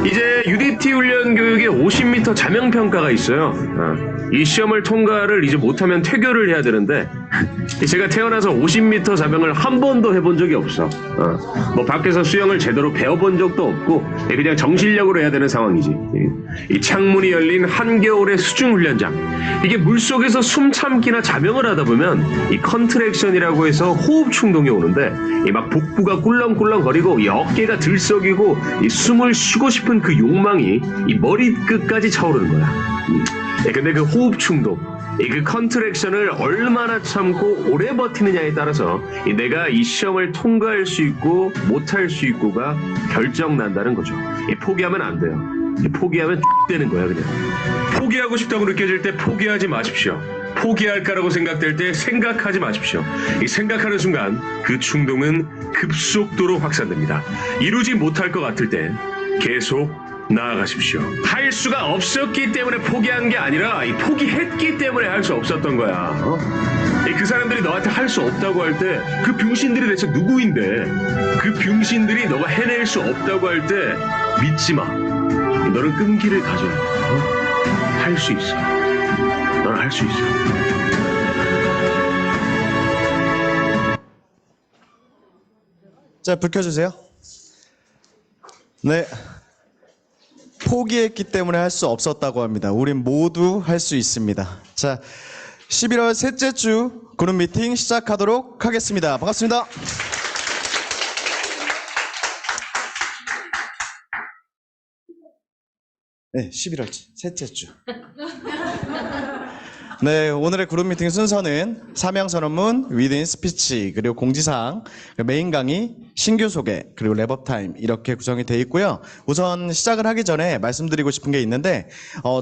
이제 UDT 훈련 교육에 50m 자명 평가가 있어요. 이 시험을 통과를 이제 못하면 퇴교를 해야 되는데 제가 태어나서 50m 자명을 한 번도 해본 적이 없어. 뭐 밖에서 수영을 제대로 배워본 적도 없고 그냥 정신력으로 해야 되는 상황이지. 이 창문이 열린 한겨울의 수중 훈련장. 이게 물속에서 숨 참기나 자명을 하다 보면 이 컨트랙션이라고 해서 호흡 충동이 오는데 이 막 복부가 꿀렁꿀렁거리고 이 어깨가 들썩이고 이 숨을 쉬고 싶은 그 욕망이 이 머리끝까지 차오르는 거야. 근데 그 호흡 충동, 그 컨트랙션을 얼마나 참고 오래 버티느냐에 따라서 내가 이 시험을 통과할 수 있고 못할 수 있고가 결정난다는 거죠. 포기하면 안 돼요. 포기하면 되는 거야 그냥. 포기하고 싶다고 느껴질 때 포기하지 마십시오. 포기할까라고 생각될 때 생각하지 마십시오. 이 생각하는 순간 그 충동은 급속도로 확산됩니다. 이루지 못할 것 같을 때 계속 나아가십시오. 할 수가 없었기 때문에 포기한 게 아니라 포기했기 때문에 할 수 없었던 거야. 그 사람들이 너한테 할 수 없다고 할 때 그 병신들이 대체 누구인데 그 병신들이 너가 해낼 수 없다고 할 때 믿지 마. 너는 끈기를 가져야 돼. 할 수 있어. 너는 할 수 있어. 자, 불 켜주세요. 네. 포기했기 때문에 할 수 없었다고 합니다. 우린 모두 할 수 있습니다. 자, 11월 셋째 주 그룹 미팅 시작하도록 하겠습니다. 반갑습니다. 네, 11월 셋째 주. 네, 오늘의 그룹 미팅 순서는 사명선언문, 위드인 스피치, 그리고 공지사항, 메인 강의, 신규 소개, 그리고 랩업 타임 이렇게 구성이 되어 있고요. 우선 시작을 하기 전에 말씀드리고 싶은 게 있는데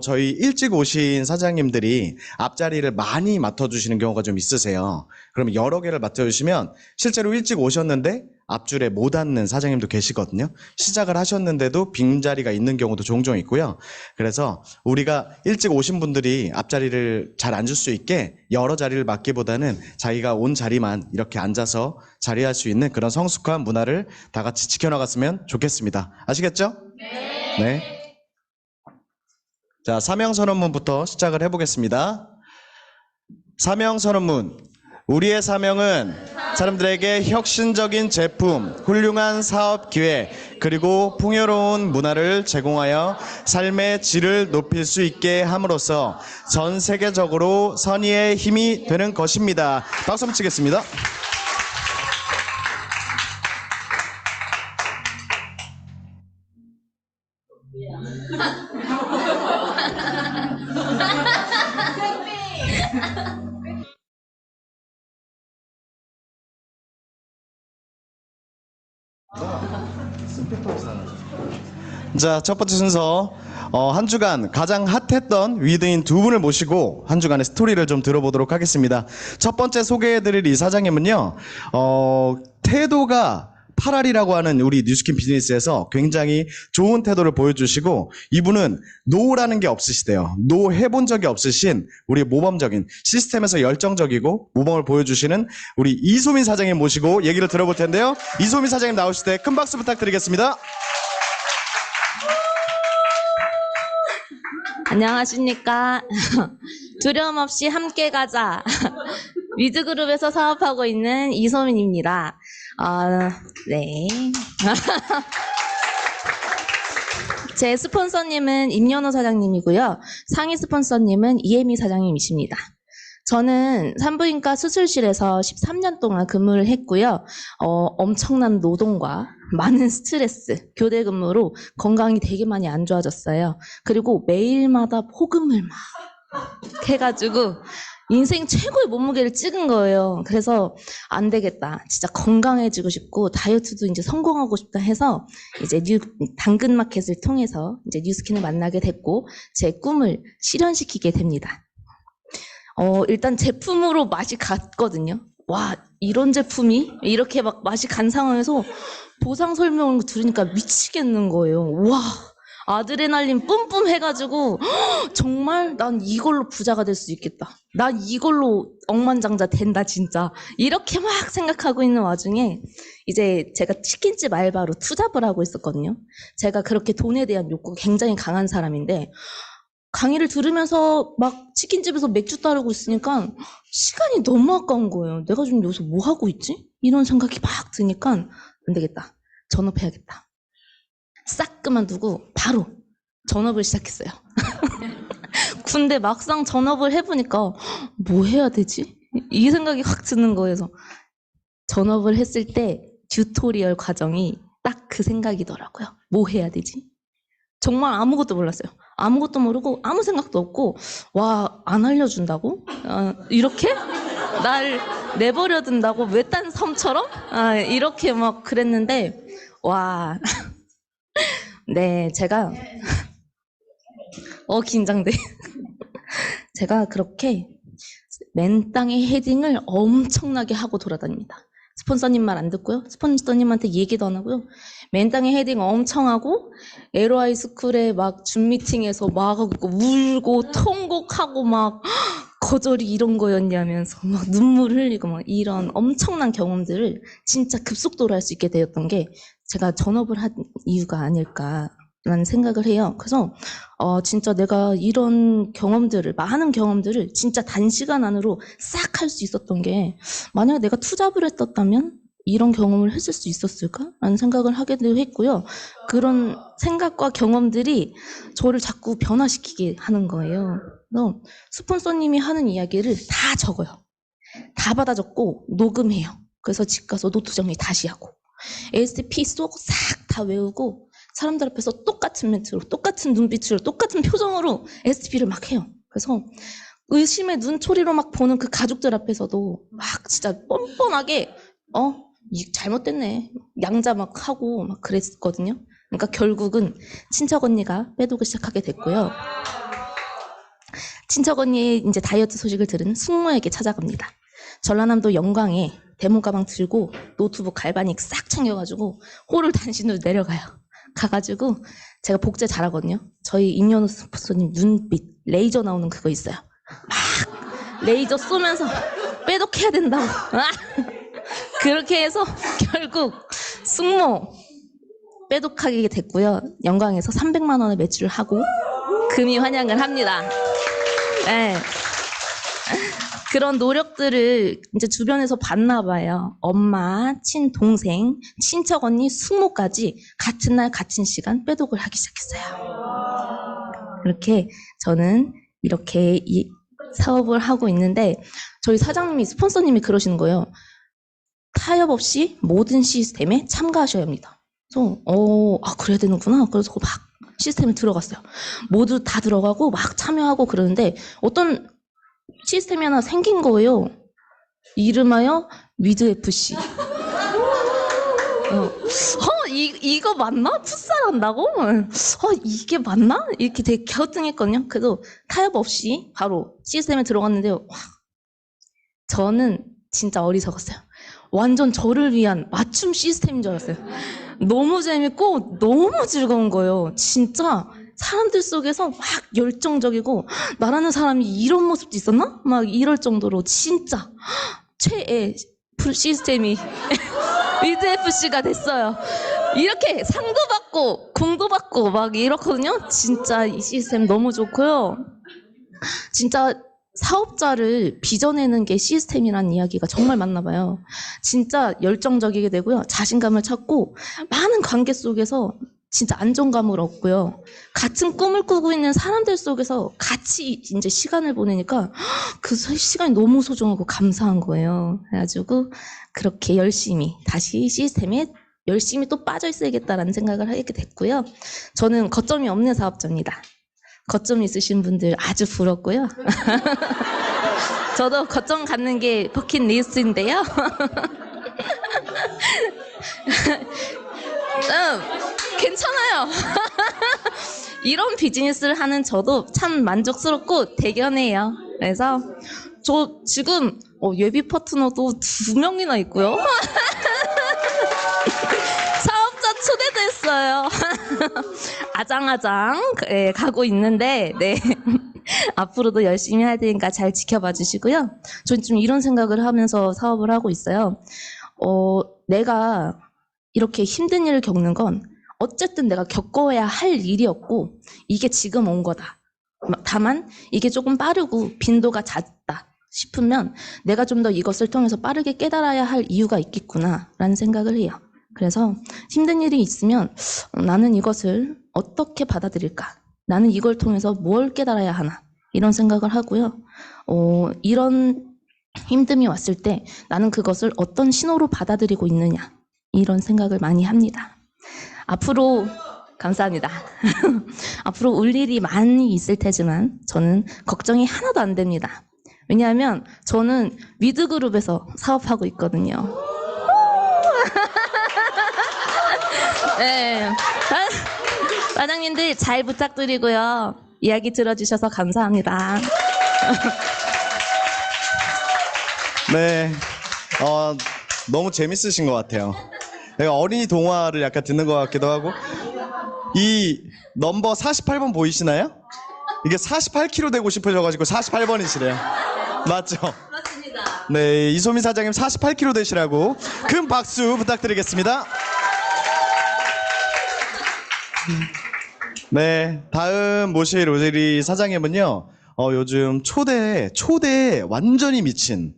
저희 일찍 오신 사장님들이 앞자리를 많이 맡아주시는 경우가 좀 있으세요. 그러면 여러 개를 맡아주시면 실제로 일찍 오셨는데 앞줄에 못 앉는 사장님도 계시거든요. 시작을 하셨는데도 빈자리가 있는 경우도 종종 있고요. 그래서 우리가 일찍 오신 분들이 앞자리를 잘 앉을 수 있게 여러 자리를 맡기보다는 자기가 온 자리만 이렇게 앉아서 자리할 수 있는 그런 성숙한 문화를 다 같이 지켜나갔으면 좋겠습니다. 아시겠죠? 네. 네. 자, 사명선언문부터 시작을 해보겠습니다. 사명선언문. 우리의 사명은 사람들에게 혁신적인 제품, 훌륭한 사업 기회, 그리고 풍요로운 문화를 제공하여 삶의 질을 높일 수 있게 함으로써 전 세계적으로 선의의 힘이 되는 것입니다. 박수 한번 치겠습니다. 자, 첫 번째 순서 한 주간 가장 핫했던 위드인 두 분을 모시고 한 주간의 스토리를 좀 들어보도록 하겠습니다. 첫 번째 소개해드릴 이 사장님은요, 태도가 8알이라고 하는 우리 뉴스킨 비즈니스에서 굉장히 좋은 태도를 보여주시고, 이분은 노라는 게 없으시대요. 노 해본 적이 없으신 우리 모범적인 시스템에서 열정적이고 모범을 보여주시는 우리 이소민 사장님 모시고 얘기를 들어볼 텐데요. 이소민 사장님 나오실 때 큰 박수 부탁드리겠습니다. 안녕하십니까. 두려움 없이 함께 가자. 위즈그룹에서 사업하고 있는 이소민입니다. 네. 제 스폰서님은 임연호 사장님이고요. 상위 스폰서님은 이혜미 사장님이십니다. 저는 산부인과 수술실에서 13년 동안 근무를 했고요. 엄청난 노동과 많은 스트레스, 교대 근무로 건강이 되게 많이 안 좋아졌어요. 그리고 매일마다 폭음을 막 해가지고 인생 최고의 몸무게를 찍은 거예요. 그래서 안 되겠다. 진짜 건강해지고 싶고 다이어트도 이제 성공하고 싶다 해서 이제 당근마켓을 통해서 이제 뉴스킨을 만나게 됐고 제 꿈을 실현시키게 됩니다. 일단 제품으로 맛이 갔거든요. 와, 이런 제품이 이렇게 막 맛이 간 상황에서 보상 설명을 들으니까 미치겠는 거예요. 와, 아드레날린 뿜뿜 해가지고 정말 난 이걸로 부자가 될 수 있겠다. 난 이걸로 억만장자 된다 진짜. 이렇게 막 생각하고 있는 와중에 이제 제가 치킨집 알바로 투잡을 하고 있었거든요. 제가 그렇게 돈에 대한 욕구가 굉장히 강한 사람인데 강의를 들으면서 막 치킨집에서 맥주 따르고 있으니까 시간이 너무 아까운 거예요. 내가 지금 여기서 뭐 하고 있지? 이런 생각이 막 드니까 안 되겠다. 전업해야겠다. 싹 그만두고 바로 전업을 시작했어요. 근데 막상 전업을 해보니까 뭐 해야 되지? 이 생각이 확 드는 거예요. 그래서 전업을 했을 때 튜토리얼 과정이 딱 그 생각이더라고요. 뭐 해야 되지? 정말 아무것도 몰랐어요. 아무것도 모르고 아무 생각도 없고 와, 안 알려준다고? 이렇게? 날 내버려 둔다고? 외딴 섬처럼? 이렇게 막 그랬는데 와, 네, 제가 긴장돼. 제가 그렇게 맨 땅에 헤딩을 엄청나게 하고 돌아다닙니다. 스폰서님 말 안 듣고요. 스폰서님한테 얘기도 안 하고요. 맨 땅에 헤딩 엄청 하고 LOI 스쿨에 막 줌 미팅에서 막 하고 울고 통곡하고 막 거절이 이런 거였냐면서 막 눈물 흘리고 막 이런 엄청난 경험들을 진짜 급속도로 할 수 있게 되었던 게 제가 전업을 한 이유가 아닐까라는 생각을 해요. 그래서 진짜 내가 이런 경험들을, 많은 경험들을 진짜 단시간 안으로 싹 할 수 있었던 게 만약에 내가 투잡을 했었다면 이런 경험을 했을 수 있었을까? 라는 생각을 하기도 했고요. 그런 생각과 경험들이 저를 자꾸 변화시키게 하는 거예요. 그래서 스폰서님이 하는 이야기를 다 적어요. 다 받아 적고 녹음해요. 그래서 집 가서 노트 정리 다시 하고 ASP 쏙 싹 다 외우고 사람들 앞에서 똑같은 멘트로 똑같은 눈빛으로 똑같은 표정으로 SP를 막 해요. 그래서 의심의 눈초리로 막 보는 그 가족들 앞에서도 막 진짜 뻔뻔하게 이 잘못됐네 양자 막 하고 막 그랬거든요. 그러니까 결국은 친척 언니가 빼독을 시작하게 됐고요. 친척 언니의 이제 다이어트 소식을 들은 숙모에게 찾아갑니다. 전라남도 영광에 대문 가방 들고 노트북 갈바닉 싹 챙겨가지고 홀을 단신으로 내려가요. 가가지고 제가 복제 잘하거든요. 저희 임연우 스폰서님 눈빛 레이저 나오는 그거 있어요. 막 레이저 쏘면서 빼독해야 된다고. 그렇게 해서 결국 숙모 빼독하게 됐고요. 영광에서 300만 원의 매출을 하고 금이 환영을 합니다. 네. 그런 노력들을 이제 주변에서 봤나 봐요. 엄마, 친동생, 친척 언니, 숙모까지 같은 날 같은 시간 빼독을 하기 시작했어요. 그렇게 저는 이렇게 이 사업을 하고 있는데 저희 사장님이 스폰서님이 그러시는 거예요. 타협 없이 모든 시스템에 참가하셔야 합니다. 그래서 그래야 되는구나. 그래서 막 시스템에 들어갔어요. 모두 다 들어가고 막 참여하고 그러는데 어떤 시스템이 하나 생긴 거예요. 이름하여 위드FC. 이거 맞나? 풋살한다고? 이게 맞나? 이렇게 되게 갸우뚱했거든요. 그래도 타협 없이 바로 시스템에 들어갔는데요. 와, 저는 진짜 어리석었어요. 완전 저를 위한 맞춤 시스템인 줄 알았어요. 너무 재밌고 너무 즐거운 거예요. 진짜 사람들 속에서 막 열정적이고 나라는 사람이 이런 모습도 있었나? 막 이럴 정도로 진짜 최애 시스템이 위드FC가 됐어요. 이렇게 상도 받고 공도 받고 막 이렇거든요. 진짜 이 시스템 너무 좋고요. 진짜 사업자를 빚어내는 게 시스템이라는 이야기가 정말 맞나 봐요. 진짜 열정적이게 되고요. 자신감을 찾고 많은 관계 속에서 진짜 안정감을 얻고요. 같은 꿈을 꾸고 있는 사람들 속에서 같이 이제 시간을 보내니까 그 시간이 너무 소중하고 감사한 거예요. 그래가지고 그렇게 열심히 다시 시스템에 열심히 또 빠져 있어야겠다라는 생각을 하게 됐고요. 저는 거점이 없는 사업자입니다. 거점 있으신 분들 아주 부럽고요. 저도 거점 갖는 게 버킷리스트인데요. 괜찮아요. 이런 비즈니스를 하는 저도 참 만족스럽고 대견해요. 그래서 저 지금 예비 파트너도 2명이나 있고요. 사업자 초대도 했어요. 아장아장 가고 있는데 네. 앞으로도 열심히 할 테니까 잘 지켜봐 주시고요. 전 좀 이런 생각을 하면서 사업을 하고 있어요. 내가 이렇게 힘든 일을 겪는 건 어쨌든 내가 겪어야 할 일이었고 이게 지금 온 거다. 다만 이게 조금 빠르고 빈도가 잦다 싶으면 내가 좀 더 이것을 통해서 빠르게 깨달아야 할 이유가 있겠구나라는 생각을 해요. 그래서 힘든 일이 있으면 나는 이것을 어떻게 받아들일까? 나는 이걸 통해서 뭘 깨달아야 하나? 이런 생각을 하고요. 이런 힘듦이 왔을 때 나는 그것을 어떤 신호로 받아들이고 있느냐? 이런 생각을 많이 합니다. 앞으로 감사합니다. 앞으로 올 일이 많이 있을 테지만 저는 걱정이 하나도 안 됩니다. 왜냐하면 저는 위드그룹에서 사업하고 있거든요. 네. 과장님들 잘 부탁드리고요. 이야기 들어주셔서 감사합니다. 네, 너무 재밌으신 것 같아요. 내가 어린이 동화를 약간 듣는 것 같기도 하고. 이 넘버 48번 보이시나요? 이게 48kg 되고 싶으셔가지고 48번이시래요. 맞죠? 맞습니다. 네, 이소민 사장님 48kg 되시라고 큰 박수 부탁드리겠습니다. 네, 다음 모실 우리 사장님은요, 요즘 초대에 완전히 미친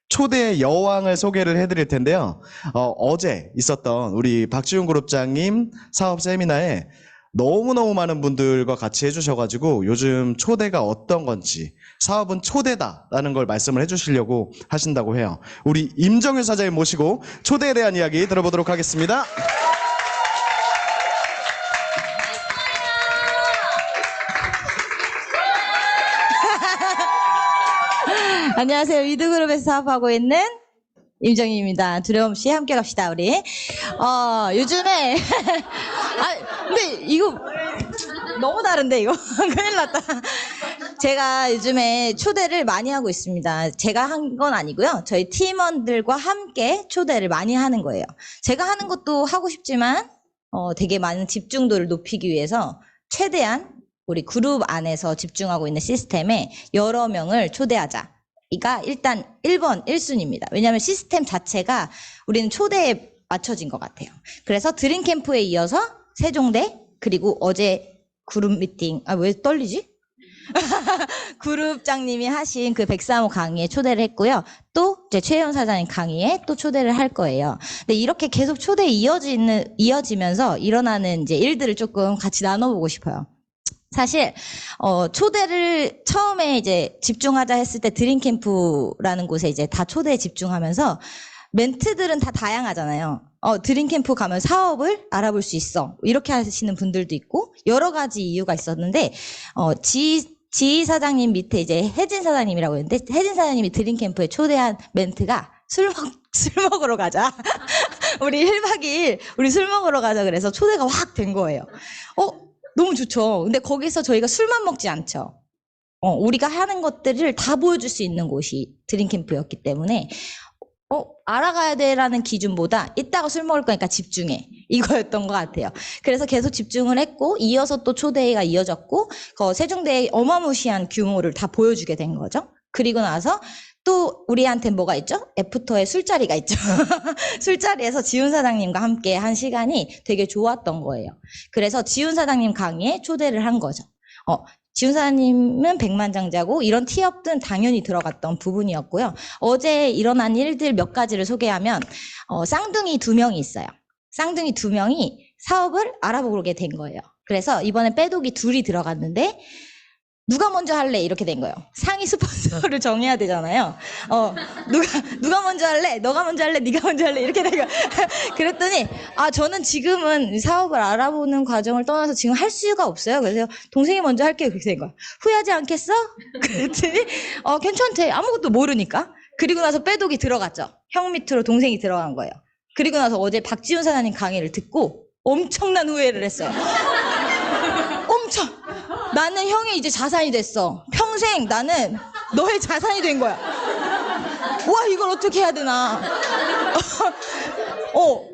초대 여왕을 소개를 해드릴 텐데요. 어제 있었던 우리 박지훈 그룹장님 사업 세미나에 너무너무 많은 분들과 같이 해주셔가지고 요즘 초대가 어떤 건지 사업은 초대다라는 걸 말씀을 해주시려고 하신다고 해요. 우리 임정윤 사장님 모시고 초대에 대한 이야기 들어보도록 하겠습니다. 안녕하세요. 위드그룹에서 사업하고 있는 임정희입니다. 두려움 없이 함께 갑시다, 우리. 요즘에, 근데 이거 너무 다른데, 이거. 큰일 났다. 제가 요즘에 초대를 많이 하고 있습니다. 제가 한 건 아니고요. 저희 팀원들과 함께 초대를 많이 하는 거예요. 제가 하는 것도 하고 싶지만, 되게 많은 집중도를 높이기 위해서 최대한 우리 그룹 안에서 집중하고 있는 시스템에 여러 명을 초대하자. 이가 일단 1번 1순위입니다. 왜냐하면 시스템 자체가 우리는 초대에 맞춰진 것 같아요. 그래서 드림캠프에 이어서 세종대 그리고 어제 그룹 미팅 왜 떨리지? 그룹장님이 하신 그 103호 강의에 초대를 했고요. 또 이제 최혜원 사장님 강의에 또 초대를 할 거예요. 근데 이렇게 계속 초대에 이어지면서 일어나는 이제 일들을 조금 같이 나눠보고 싶어요. 사실 초대를 처음에 이제 집중하자 했을 때 드림캠프라는 곳에 이제 다 초대에 집중하면서 멘트들은 다 다양하잖아요. 드림캠프 가면 사업을 알아볼 수 있어. 이렇게 하시는 분들도 있고 여러 가지 이유가 있었는데 지희 사장님 밑에 이제 혜진 사장님이라고 했는데 혜진 사장님이 드림캠프에 초대한 멘트가 술 먹으러 가자. 우리 1박 2일 우리 술 먹으러 가자. 그래서 초대가 확 된 거예요. 너무 좋죠. 근데 거기서 저희가 술만 먹지 않죠. 우리가 하는 것들을 다 보여줄 수 있는 곳이 드림캠프였기 때문에 알아가야 돼라는 기준보다 이따가 술 먹을 거니까 집중해. 이거였던 것 같아요. 그래서 계속 집중을 했고 이어서 또 초대회가 이어졌고 세종대의 어마무시한 규모를 다 보여주게 된 거죠. 그리고 나서 또 우리한테 뭐가 있죠? 애프터에 술자리가 있죠. 술자리에서 지훈 사장님과 함께 한 시간이 되게 좋았던 거예요. 그래서 지훈 사장님 강의에 초대를 한 거죠. 지훈 사장님은 백만장자고 이런 티업들은 당연히 들어갔던 부분이었고요. 어제 일어난 일들 몇 가지를 소개하면 쌍둥이 2명이 있어요. 쌍둥이 2명이 사업을 알아보게 된 거예요. 그래서 이번에 빼독이 2이 들어갔는데 누가 먼저 할래? 이렇게 된 거예요. 상위 스폰서를 정해야 되잖아요. 누가 먼저 할래? 너가 먼저 할래? 네가 먼저 할래? 이렇게 된 거예요. 그랬더니 저는 지금은 사업을 알아보는 과정을 떠나서 지금 할 수가 없어요. 그래서 동생이 먼저 할게요. 그렇게 된 거예요. 후회하지 않겠어? 그랬더니 괜찮대. 아무것도 모르니까. 그리고 나서 빼독이 들어갔죠. 형 밑으로 동생이 들어간 거예요. 그리고 나서 어제 박지훈 사장님 강의를 듣고 엄청난 후회를 했어요. 나는 형의 이제 자산이 됐어. 평생 나는 너의 자산이 된 거야. 와, 이걸 어떻게 해야 되나.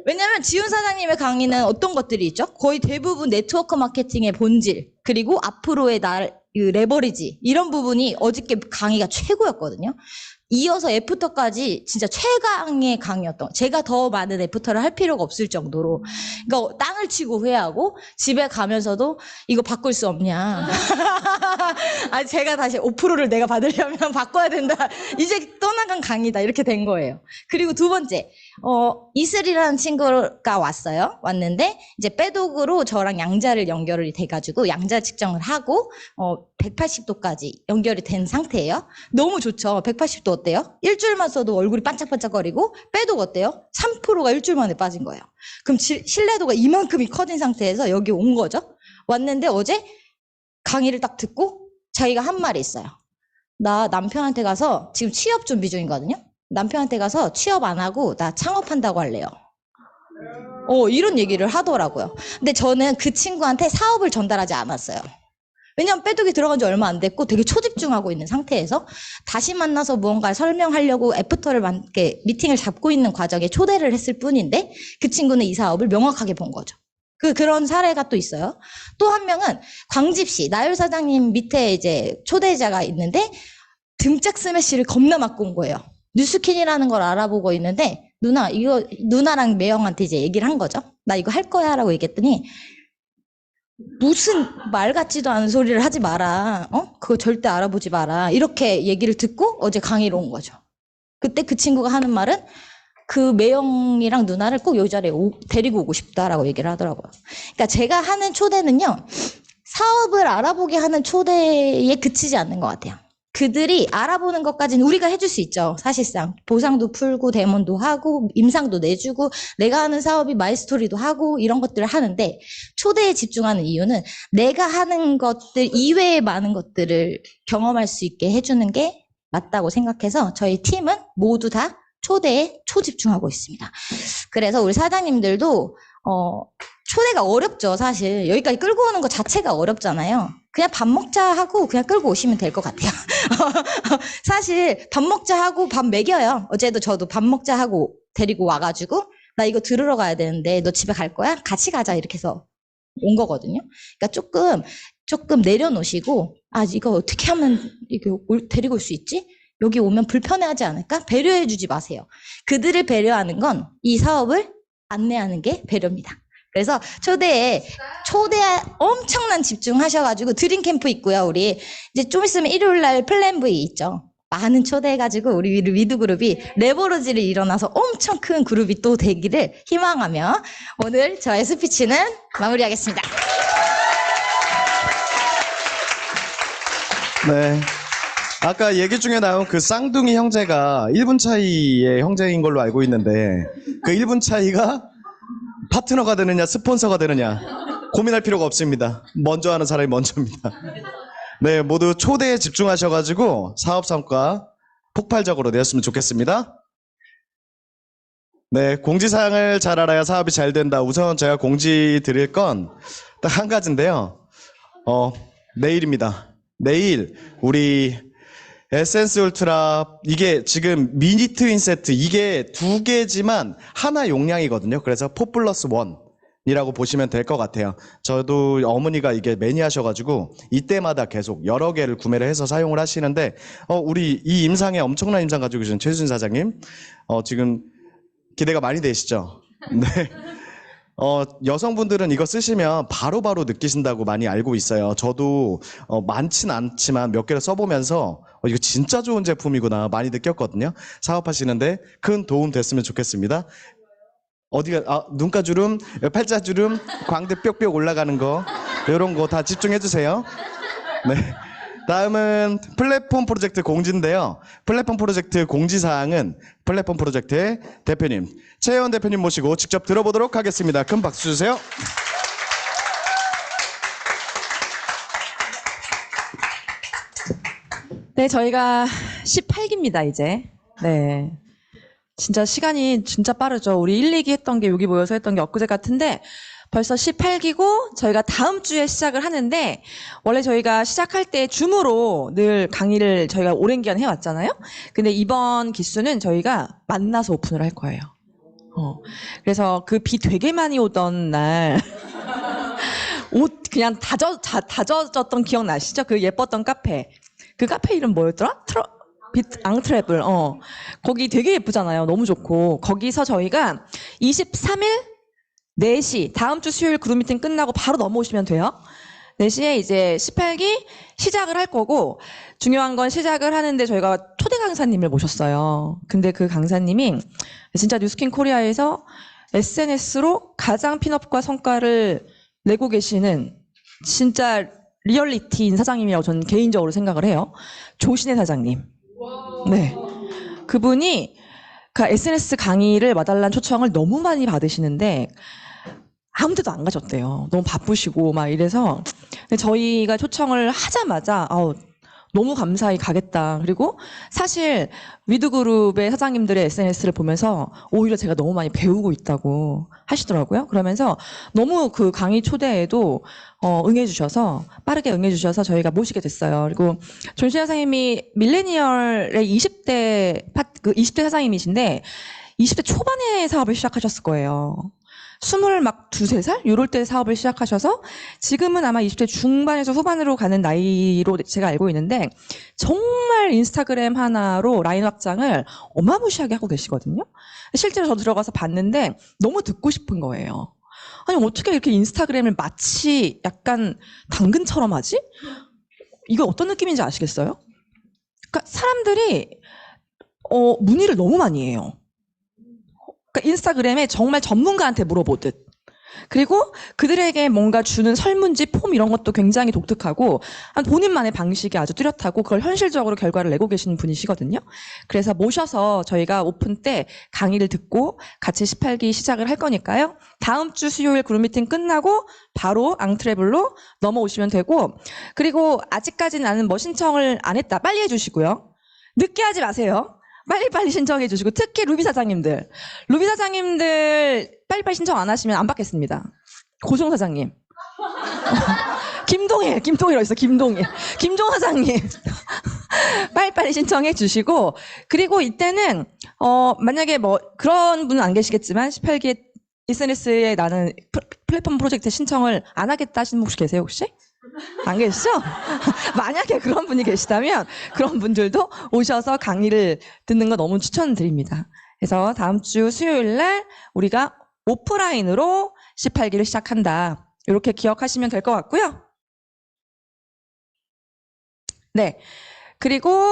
왜냐면 지훈 사장님의 강의는 어떤 것들이 있죠? 거의 대부분 네트워크 마케팅의 본질, 그리고 앞으로의 그 레버리지, 이런 부분이 어저께 강의가 최고였거든요. 이어서 애프터까지 진짜 최강의 강의였던, 제가 더 많은 애프터를 할 필요가 없을 정도로, 그러니까 땅을 치고 후회하고 집에 가면서도 이거 바꿀 수 없냐. 아니, 제가 다시 5%를 내가 받으려면 바꿔야 된다. 이제 떠나간 강의다. 이렇게 된 거예요. 그리고 두 번째, 이슬이라는 친구가 왔는데, 이제 빼독으로 저랑 양자를 연결이 돼가지고, 양자 측정을 하고, 180도까지 연결이 된 상태예요. 너무 좋죠. 180도 어때요? 일주일만 써도 얼굴이 반짝반짝거리고, 빼독 어때요? 3%가 일주일 만에 빠진 거예요. 그럼 신뢰도가 이만큼이 커진 상태에서 여기 온 거죠. 왔는데 어제 강의를 딱 듣고 자기가 한 말이 있어요. 나 남편한테 가서, 지금 취업 준비 중이거든요. 남편한테 가서 취업 안 하고 나 창업한다고 할래요. 이런 얘기를 하더라고요. 근데 저는 그 친구한테 사업을 전달하지 않았어요. 왜냐면 빼독이 들어간 지 얼마 안 됐고 되게 초집중하고 있는 상태에서 다시 만나서 무언가를 설명하려고 애프터를 미팅을 잡고 있는 과정에 초대를 했을 뿐인데, 그 친구는 이 사업을 명확하게 본 거죠. 그런 사례가 또 있어요. 또 한 명은 광집시 나율 사장님 밑에 이제 초대자가 있는데, 등짝 스매시를 겁나 맞고 온 거예요. 뉴스킨이라는 걸 알아보고 있는데, 누나랑 매형한테 이제 얘기를 한 거죠. 나 이거 할 거야 라고 얘기했더니, 무슨 말 같지도 않은 소리를 하지 마라. 그거 절대 알아보지 마라. 이렇게 얘기를 듣고 어제 강의로 온 거죠. 그때 그 친구가 하는 말은, 그 매형이랑 누나를 꼭 여기 자리에 데리고 오고 싶다라고 얘기를 하더라고요. 그러니까 제가 하는 초대는요, 사업을 알아보게 하는 초대에 그치지 않는 것 같아요. 그들이 알아보는 것까지는 우리가 해줄 수 있죠. 사실상 보상도 풀고 데모도 하고 임상도 내주고 내가 하는 사업이 마이스토리도 하고 이런 것들을 하는데, 초대에 집중하는 이유는 내가 하는 것들 이외의 많은 것들을 경험할 수 있게 해주는 게 맞다고 생각해서 저희 팀은 모두 다 초대에 초집중하고 있습니다. 그래서 우리 사장님들도 초대가 어렵죠. 사실 여기까지 끌고 오는 것 자체가 어렵잖아요. 그냥 밥 먹자 하고 그냥 끌고 오시면 될 것 같아요. 사실 밥 먹자 하고 밥 먹여요. 어제도 저도 밥 먹자 하고 데리고 와가지고, 나 이거 들으러 가야 되는데 너 집에 갈 거야? 같이 가자 이렇게 해서 온 거거든요. 그러니까 조금 내려놓으시고, 이거 어떻게 하면 데리고 올 수 있지? 여기 오면 불편해하지 않을까? 배려해주지 마세요. 그들을 배려하는 건 이 사업을 안내하는 게 배려입니다. 그래서 초대에 엄청난 집중하셔가지고 드림 캠프 있고요. 우리 이제 좀 있으면 일요일날 플랜 V 있죠. 많은 초대해가지고 우리 위드 그룹이 레버러지를 일어나서 엄청 큰 그룹이 또 되기를 희망하며 오늘 저의 스피치는 마무리하겠습니다. 네. 아까 얘기 중에 나온 그 쌍둥이 형제가 1분 차이의 형제인 걸로 알고 있는데, 그 1분 차이가 파트너가 되느냐 스폰서가 되느냐 고민할 필요가 없습니다. 먼저 하는 사람이 먼저입니다. 네, 모두 초대에 집중하셔가지고 사업 성과 폭발적으로 내었으면 좋겠습니다. 네, 공지사항을 잘 알아야 사업이 잘 된다. 우선 제가 공지 드릴 건 딱 한 가지인데요. 내일입니다. 내일 우리 에센스 울트라, 이게 지금 미니 트윈 세트, 이게 2개지만 하나 용량이거든요. 그래서 4+1이라고 보시면 될 것 같아요. 저도 어머니가 이게 매니아셔가지고 이때마다 계속 여러 개를 구매를 해서 사용을 하시는데, 우리 이 임상에 엄청난 임상 가지고 계신 최수진 사장님, 지금 기대가 많이 되시죠? 네. 여성분들은 이거 쓰시면 바로바로 느끼신다고 많이 알고 있어요. 저도 많진 않지만 몇 개를 써보면서 이거 진짜 좋은 제품이구나 많이 느꼈거든요. 사업하시는데 큰 도움 됐으면 좋겠습니다. 눈가주름, 팔자주름, 광대 뾱뾱 올라가는 거, 이런 거 다 집중해주세요. 네. 다음은 플랫폼 프로젝트 공지인데요. 플랫폼 프로젝트 공지사항은 플랫폼 프로젝트의 대표님, 최혜원 대표님 모시고 직접 들어보도록 하겠습니다. 큰 박수 주세요. 네, 저희가 18기입니다, 이제. 네. 진짜 시간이 진짜 빠르죠. 우리 1, 2기 했던 게 여기 모여서 했던 게 엊그제 같은데 벌써 18기고 저희가 다음 주에 시작을 하는데, 원래 저희가 시작할 때 줌으로 늘 강의를 저희가 오랜 기간 해왔잖아요. 근데 이번 기수는 저희가 만나서 오픈을 할 거예요. 그래서 그 비 되게 많이 오던 날 옷 그냥 다 젖었던 기억 나시죠? 그 예뻤던 카페. 그 카페 이름 뭐였더라? 앙트래블. 거기 되게 예쁘잖아요. 너무 좋고. 거기서 저희가 23일 4시 다음 주 수요일 그룹 미팅 끝나고 바로 넘어오시면 돼요. 4시에 이제 18기 시작을 할 거고, 중요한 건 시작을 하는데 저희가 초대 강사님을 모셨어요. 근데 그 강사님이 진짜 뉴스킨 코리아에서 SNS로 가장 핀업과 성과를 내고 계시는 진짜 리얼리티인 사장님이라고 저는 개인적으로 생각을 해요. 조신혜 사장님. 네. 그분이 그 SNS 강의를 와달라는 초청을 너무 많이 받으시는데 아무 데도 안 가셨대요. 너무 바쁘시고 막 이래서. 근데 저희가 초청을 하자마자 너무 감사히 가겠다. 그리고 사실 위드그룹의 사장님들의 SNS를 보면서 오히려 제가 너무 많이 배우고 있다고 하시더라고요. 그러면서 너무 그 강의 초대에도 응해주셔서 빠르게 응해주셔서 저희가 모시게 됐어요. 그리고 존시 사장님이 밀레니얼의 20대 사장님이신데 20대 초반에 사업을 시작하셨을 거예요. 22살? 요럴 때 사업을 시작하셔서 지금은 아마 20대 중반에서 후반으로 가는 나이로 제가 알고 있는데 정말 인스타그램 하나로 라인 확장을 어마무시하게 하고 계시거든요. 실제로 저 들어가서 봤는데 너무 듣고 싶은 거예요. 아니 어떻게 이렇게 인스타그램을 마치 약간 당근처럼 하지? 이거 어떤 느낌인지 아시겠어요? 그러니까 사람들이 문의를 너무 많이 해요. 그러니까 인스타그램에 정말 전문가한테 물어보듯. 그리고 그들에게 뭔가 주는 설문지, 폼 이런 것도 굉장히 독특하고 본인만의 방식이 아주 뚜렷하고 그걸 현실적으로 결과를 내고 계시는 분이시거든요. 그래서 모셔서 저희가 오픈 때 강의를 듣고 같이 18기 시작을 할 거니까요. 다음 주 수요일 그룹 미팅 끝나고 바로 앙트래블로 넘어오시면 되고, 그리고 아직까지는 나는 뭐 신청을 안 했다. 빨리 해주시고요. 늦게 하지 마세요. 빨리빨리 신청해 주시고, 특히 루비 사장님들 빨리빨리 신청 안 하시면 안 받겠습니다. 고종 사장님. 김동일 어딨어? 김종 사장님. 빨리빨리 신청해 주시고, 그리고 이때는 만약에 뭐 그런 분은 안 계시겠지만 18기에 SNS에 나는 플랫폼 프로젝트 신청을 안 하겠다 하시는 분 혹시 계세요, 혹시? 안 계시죠? 만약에 그런 분이 계시다면 그런 분들도 오셔서 강의를 듣는 거 너무 추천드립니다. 그래서 다음 주 수요일 날 우리가 오프라인으로 18기를 시작한다. 이렇게 기억하시면 될 것 같고요. 네. 그리고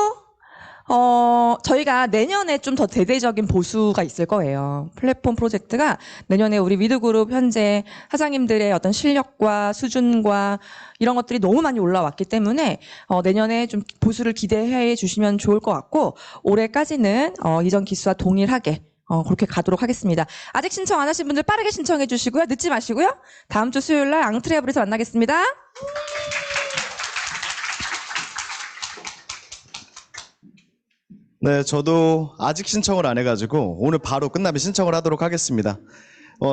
저희가 내년에 좀 더 대대적인 보수가 있을 거예요. 플랫폼 프로젝트가 내년에 우리 위드그룹 현재 사장님들의 어떤 실력과 수준과 이런 것들이 너무 많이 올라왔기 때문에 내년에 좀 보수를 기대해 주시면 좋을 것 같고, 올해까지는 이전 기수와 동일하게 그렇게 가도록 하겠습니다. 아직 신청 안 하신 분들 빠르게 신청해 주시고요. 늦지 마시고요. 다음 주 수요일 날 앙트레블에서 만나겠습니다. 네, 저도 아직 신청을 안 해가지고 오늘 바로 끝나면 신청을 하도록 하겠습니다.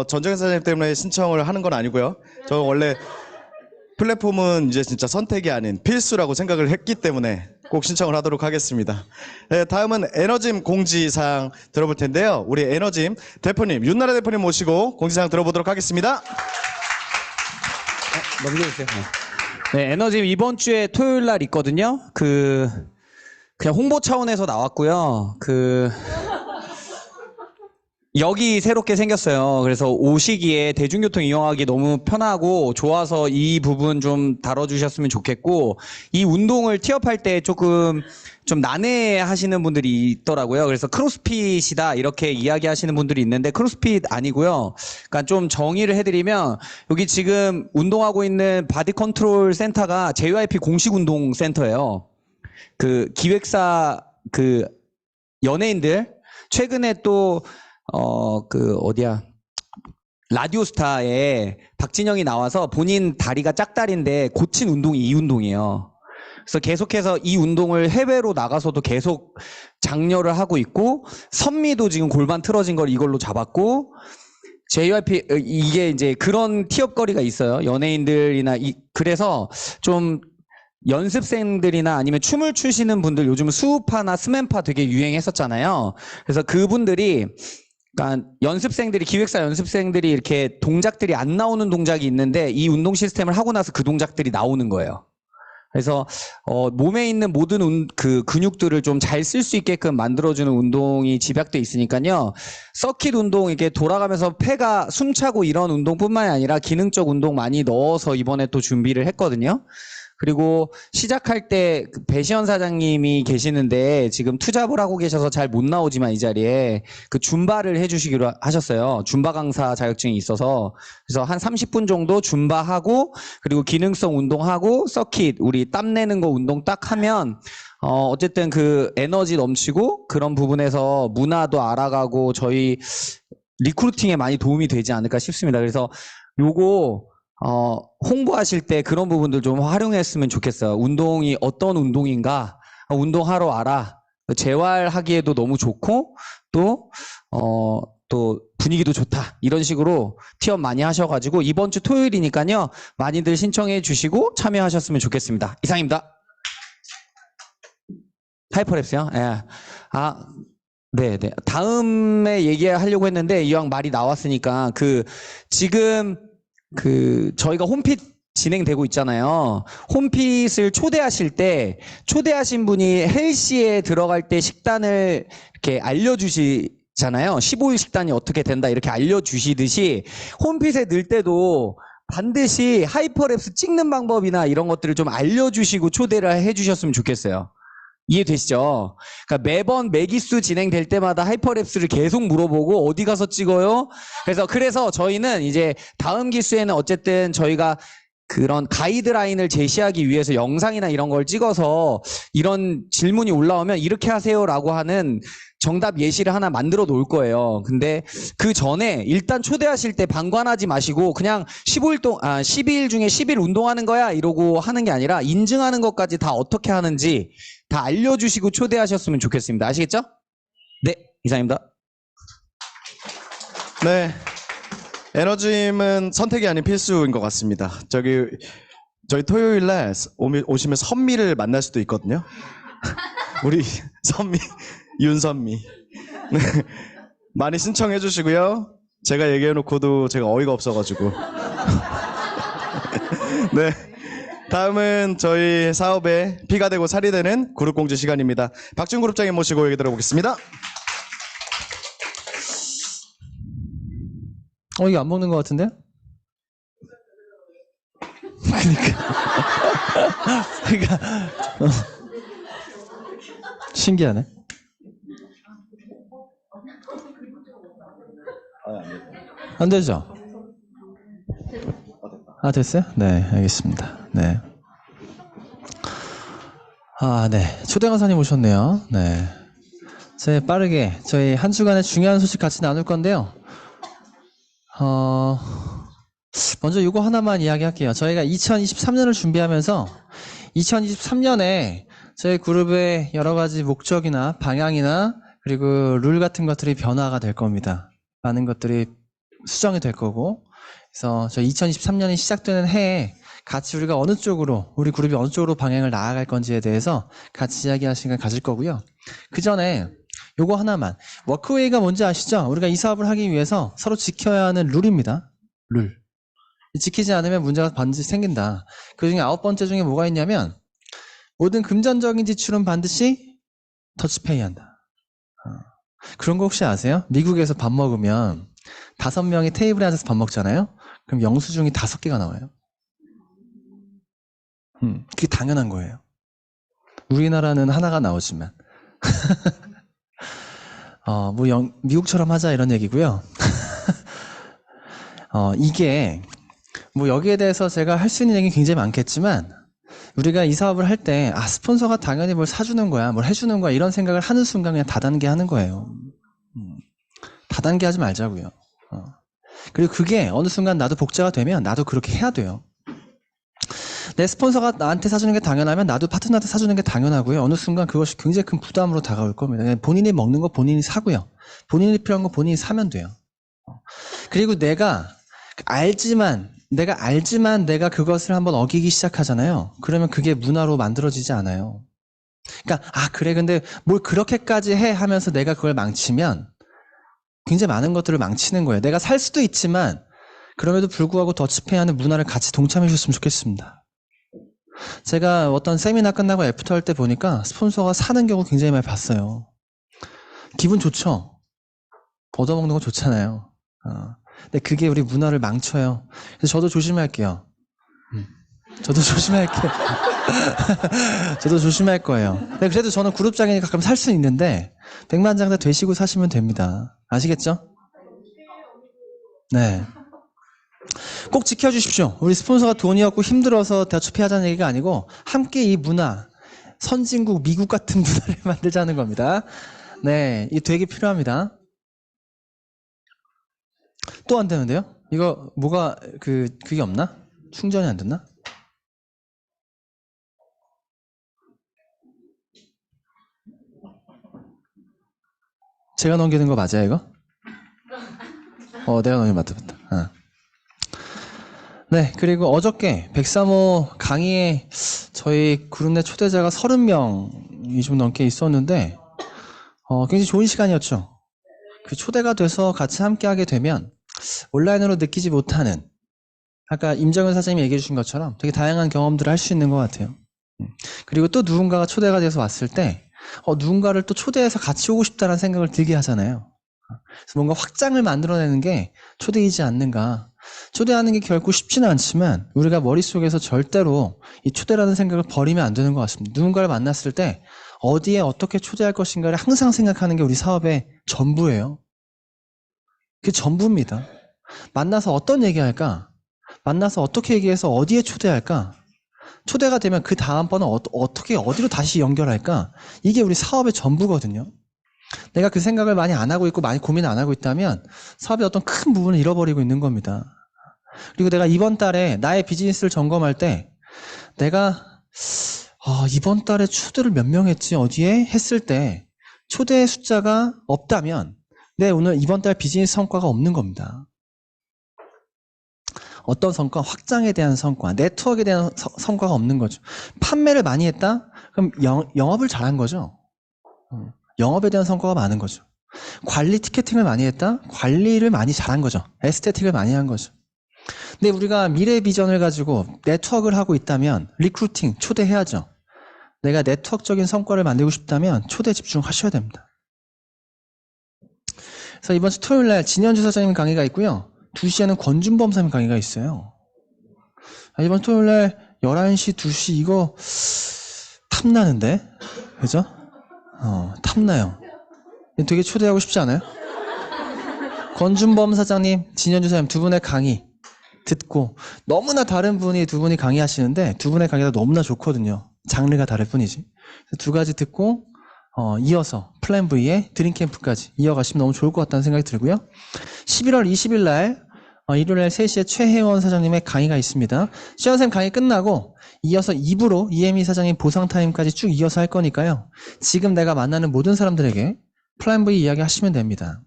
전정현 사장님 때문에 신청을 하는 건 아니고요. 저 원래 플랫폼은 이제 진짜 선택이 아닌 필수라고 생각을 했기 때문에 꼭 신청을 하도록 하겠습니다. 네, 다음은 에너짐 공지사항 들어볼 텐데요. 우리 에너짐 대표님, 윤나라 대표님 모시고 공지사항 들어보도록 하겠습니다. 넘겨주세요. 네, 에너짐 이번 주에 토요일 날 있거든요. 그냥 홍보 차원에서 나왔고요. 역이 새롭게 생겼어요. 그래서 오시기에 대중교통 이용하기 너무 편하고 좋아서 이 부분 좀 다뤄주셨으면 좋겠고, 이 운동을 티업할 때 조금 좀 난해 하시는 분들이 있더라고요. 그래서 크로스핏이다 이렇게 이야기하시는 분들이 있는데 크로스핏 아니고요. 그러니까 좀 정의를 해드리면, 여기 지금 운동하고 있는 바디 컨트롤 센터가 JYP 공식 운동 센터예요. 기획사 연예인들 최근에 또 라디오스타에 박진영이 나와서 본인 다리가 짝다리인데 고친 운동이 이 운동이에요. 그래서 계속해서 이 운동을 해외로 나가서도 계속 장려를 하고 있고, 선미도 지금 골반 틀어진 걸 이걸로 잡았고, JYP 이게 이제 그런 티업거리가 있어요. 연예인들이나 그래서 좀 연습생들이나 아니면 춤을 추시는 분들, 요즘 수우파나 스맨파 되게 유행했었잖아요. 그래서 그분들이 그러니까 연습생들이 기획사 연습생들이 이렇게 동작들이 안 나오는 동작이 있는데 이 운동 시스템을 하고 나서 그 동작들이 나오는 거예요. 그래서 몸에 있는 모든 그 근육들을 좀 잘 쓸 수 있게끔 만들어주는 운동이 집약돼 있으니까요. 서킷 운동 이렇게 돌아가면서 폐가 숨차고 이런 운동뿐만이 아니라 기능적 운동 많이 넣어서 이번에 또 준비를 했거든요. 그리고 시작할 때 배시연 사장님이 계시는데 지금 투잡을 하고 계셔서 잘 못 나오지만 이 자리에 그 줌바를 해주시기로 하셨어요. 줌바 강사 자격증이 있어서. 그래서 한 30분 정도 줌바하고 그리고 기능성 운동하고 서킷 우리 땀 내는 거 운동 딱 하면 어쨌든 그 에너지 넘치고 그런 부분에서 문화도 알아가고 저희 리크루팅에 많이 도움이 되지 않을까 싶습니다. 그래서 요거 홍보하실 때 그런 부분들 좀 활용했으면 좋겠어요. 운동이 어떤 운동인가? 운동하러 와라. 재활하기에도 너무 좋고, 또 분위기도 좋다. 이런 식으로 티업 많이 하셔가지고, 이번 주 토요일이니까요. 많이들 신청해 주시고 참여하셨으면 좋겠습니다. 이상입니다. 하이퍼랩스요? 예. 네네. 다음에 얘기하려고 했는데, 이왕 말이 나왔으니까, 지금, 저희가 홈핏 진행되고 있잖아요. 홈핏을 초대하실 때, 초대하신 분이 헬시에 들어갈 때 식단을 이렇게 알려주시잖아요. 15일 식단이 어떻게 된다, 이렇게 알려주시듯이, 홈핏에 넣을 때도 반드시 하이퍼랩스 찍는 방법이나 이런 것들을 좀 알려주시고 초대를 해주셨으면 좋겠어요. 이해되시죠? 그러니까 매번 매기수 진행될 때마다 하이퍼랩스를 계속 물어보고 어디 가서 찍어요? 그래서 저희는 이제 다음 기수에는 어쨌든 저희가 그런 가이드라인을 제시하기 위해서 영상이나 이런 걸 찍어서 이런 질문이 올라오면 이렇게 하세요라고 하는 정답 예시를 하나 만들어 놓을 거예요. 근데 그 전에 일단 초대하실 때 방관하지 마시고 그냥 12일 중에 10일 운동하는 거야 이러고 하는 게 아니라 인증하는 것까지 다 어떻게 하는지 다 알려주시고 초대하셨으면 좋겠습니다. 아시겠죠? 네, 이상입니다. 네. 에너짐은 선택이 아닌 필수인 것 같습니다. 저희 토요일 날 오시면 선미를 만날 수도 있거든요. 우리 선미, 윤선미. 네. 많이 신청해 주시고요. 제가 얘기해놓고도 제가 어이가 없어가지고. 네. 다음은 저희 사업에 피가 되고 살이 되는 그룹 공지 시간입니다. 박준 그룹장님 모시고 얘기 들어보겠습니다. 이게 안 먹는 것 같은데? 그러니까 신기하네. 안 되죠? 됐어요? 네, 알겠습니다. 네. 네. 초대 강사님 오셨네요. 네. 빠르게 저희 한 주간의 중요한 소식 같이 나눌 건데요. 먼저 이거 하나만 이야기할게요. 저희가 2023년을 준비하면서 2023년에 저희 그룹의 여러 가지 목적이나 방향이나 그리고 룰 같은 것들이 변화가 될 겁니다. 많은 것들이 수정이 될 거고. 그래서 저희 2023년이 시작되는 해에 같이 우리 그룹이 어느 쪽으로 방향을 나아갈 건지에 대해서 같이 이야기할 시간 가질 거고요. 그 전에 요거 하나만. 워크웨이가 뭔지 아시죠? 우리가 이 사업을 하기 위해서 서로 지켜야 하는 룰입니다. 룰. 지키지 않으면 문제가 반드시 생긴다. 그 중에 9번째 중에 뭐가 있냐면 모든 금전적인 지출은 반드시 터치페이 한다. 그런 거 혹시 아세요? 미국에서 밥 먹으면 5명이 테이블에 앉아서 밥 먹잖아요? 그럼 영수증이 5개가 나와요. 그게 당연한 거예요. 우리나라는 하나가 나오지만. 미국처럼 하자 이런 얘기고요. 이게 여기에 대해서 제가 할 수 있는 얘기 굉장히 많겠지만 우리가 이 사업을 할 때 스폰서가 당연히 뭘 사주는 거야, 뭘 해주는 거야 이런 생각을 하는 순간 그냥 다단계 하는 거예요. 다단계 하지 말자고요. 그리고 그게 어느 순간 나도 복자가 되면 나도 그렇게 해야 돼요. 내 스폰서가 나한테 사주는 게 당연하면 나도 파트너한테 사주는 게 당연하고요. 어느 순간 그것이 굉장히 큰 부담으로 다가올 겁니다. 본인이 먹는 거 본인이 사고요. 본인이 필요한 거 본인이 사면 돼요. 그리고 내가 알지만 내가 그것을 한번 어기기 시작하잖아요. 그러면 그게 문화로 만들어지지 않아요. 그러니까 그래 근데 뭘 그렇게까지 해 하면서 내가 그걸 망치면 굉장히 많은 것들을 망치는 거예요. 내가 살 수도 있지만 그럼에도 불구하고 더치페이하는 문화를 같이 동참해 주셨으면 좋겠습니다. 제가 어떤 세미나 끝나고 애프터 할 때 보니까 스폰서가 사는 경우 굉장히 많이 봤어요. 기분 좋죠? 얻어먹는 거 좋잖아요. 근데 그게 우리 문화를 망쳐요. 그래서 저도 조심할게요. 저도 조심할게요. 저도 조심할 거예요. 네, 그래도 저는 그룹장애인 가끔 살 수 있는데 백만장자 되시고 사시면 됩니다. 아시겠죠? 네. 꼭 지켜주십시오. 우리 스폰서가 돈이 없고 힘들어서 더치페이하자는 얘기가 아니고 함께 이 문화, 선진국 미국 같은 문화를 만들자는 겁니다. 네, 이 되게 필요합니다. 또 안 되는데요? 이거 뭐가 그게 없나? 충전이 안 됐나? 제가 넘기는 거 맞아요, 이거? 내가 넘기는 거 맞다. 네, 그리고 어저께 103호 강의에 저희 그룹 내 초대자가 30명이 좀 넘게 있었는데, 굉장히 좋은 시간이었죠. 그 초대가 돼서 같이 함께 하게 되면 온라인으로 느끼지 못하는, 아까 임정현 사장님이 얘기해 주신 것처럼 되게 다양한 경험들을 할 수 있는 것 같아요. 그리고 또 누군가가 초대가 돼서 왔을 때 누군가를 또 초대해서 같이 오고 싶다는 생각을 들게 하잖아요. 그래서 뭔가 확장을 만들어내는 게 초대이지 않는가. 초대하는 게 결코 쉽지는 않지만 우리가 머릿속에서 절대로 이 초대라는 생각을 버리면 안 되는 것 같습니다. 누군가를 만났을 때 어디에 어떻게 초대할 것인가를 항상 생각하는 게 우리 사업의 전부예요. 그게 전부입니다. 만나서 어떤 얘기할까? 만나서 어떻게 얘기해서 어디에 초대할까? 초대가 되면 그 다음번은 어떻게 어디로 다시 연결할까? 이게 우리 사업의 전부거든요. 내가 그 생각을 많이 안 하고 있고 많이 고민 안 하고 있다면 사업의 어떤 큰 부분을 잃어버리고 있는 겁니다. 그리고 내가 이번 달에 나의 비즈니스를 점검할 때 내가 이번 달에 초대를 몇 명 했지 어디에 했을 때 초대 숫자가 없다면 오늘 이번 달 비즈니스 성과가 없는 겁니다. 어떤 성과? 확장에 대한 성과, 네트워크에 대한 성과가 없는 거죠. 판매를 많이 했다? 그럼 영업을 잘한 거죠. 영업에 대한 성과가 많은 거죠. 관리 티켓팅을 많이 했다? 관리를 많이 잘한 거죠. 에스테틱을 많이 한 거죠. 근데 우리가 미래 비전을 가지고 네트워크를 하고 있다면 리크루팅, 초대해야죠. 내가 네트워크적인 성과를 만들고 싶다면 초대 집중하셔야 됩니다. 그래서 이번 주 토요일 날 진현주 사장님 강의가 있고요. 2시에는 권준범 사장님 강의가 있어요. 이번 토요일 날 11시, 2시 이거 탐나는데? 그죠? 탐나요. 되게 초대하고 싶지 않아요? 권준범 사장님, 진현주 사장님 두 분의 강의 듣고 너무나 다른 분이 두 분이 강의하시는데 두 분의 강의가 너무나 좋거든요. 장르가 다를 뿐이지. 두 가지 듣고 이어서 플랜 V의 드림캠프까지 이어가시면 너무 좋을 것 같다는 생각이 들고요. 11월 20일 날 일요일 날 3시에 최혜원 사장님의 강의가 있습니다. 시원쌤 강의 끝나고 이어서 2부로 이혜미 사장님 보상 타임까지 쭉 이어서 할 거니까요. 지금 내가 만나는 모든 사람들에게 플랜 V 이야기 하시면 됩니다.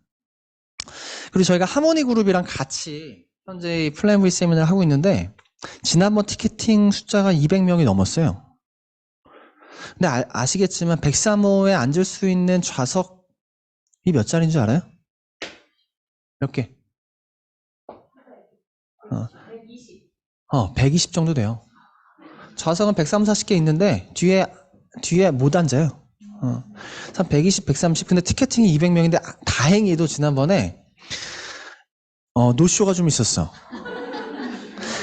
그리고 저희가 하모니 그룹이랑 같이 현재 플랜 V 세미나를 하고 있는데 지난번 티켓팅 숫자가 200명이 넘었어요. 근데 아시겠지만 103호에 앉을 수 있는 좌석이 몇 자리인 줄 알아요? 몇 개? 120 정도 돼요. 좌석은 130, 40개 있는데 뒤에 못 앉아요. 120, 130. 근데 티켓팅이 200명인데 다행히도 지난번에 노쇼가 좀 있었어.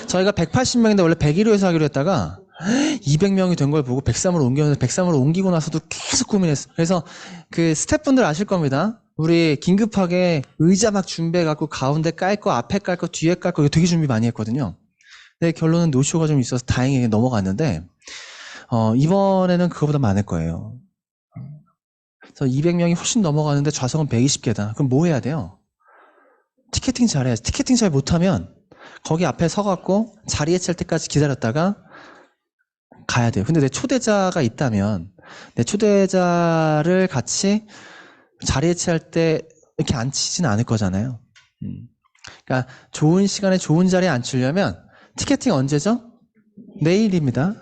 저희가 180명인데 원래 101호에서 하기로 했다가 200명이 된 걸 보고 103으로 옮겼는데 103으로 옮기고 나서도 계속 고민했어. 그래서 그 스태프분들 아실 겁니다. 우리 긴급하게 의자 막 준비해갖고 가운데 깔 거, 앞에 깔 거, 뒤에 깔 거 이거 되게 준비 많이 했거든요. 근데 결론은 노쇼가 좀 있어서 다행히 넘어갔는데 이번에는 그거보다 많을 거예요. 그래서 200명이 훨씬 넘어가는데 좌석은 120개다. 그럼 뭐 해야 돼요? 티켓팅 잘해야지. 티켓팅 잘 못하면 거기 앞에 서갖고 자리에 찰 때까지 기다렸다가 가야 돼요. 근데 내 초대자가 있다면 내 초대자를 같이 자리에 취할 때 이렇게 앉히지는 않을 거잖아요. 그러니까 좋은 시간에 좋은 자리에 앉히려면 티켓팅 언제죠? 내일입니다.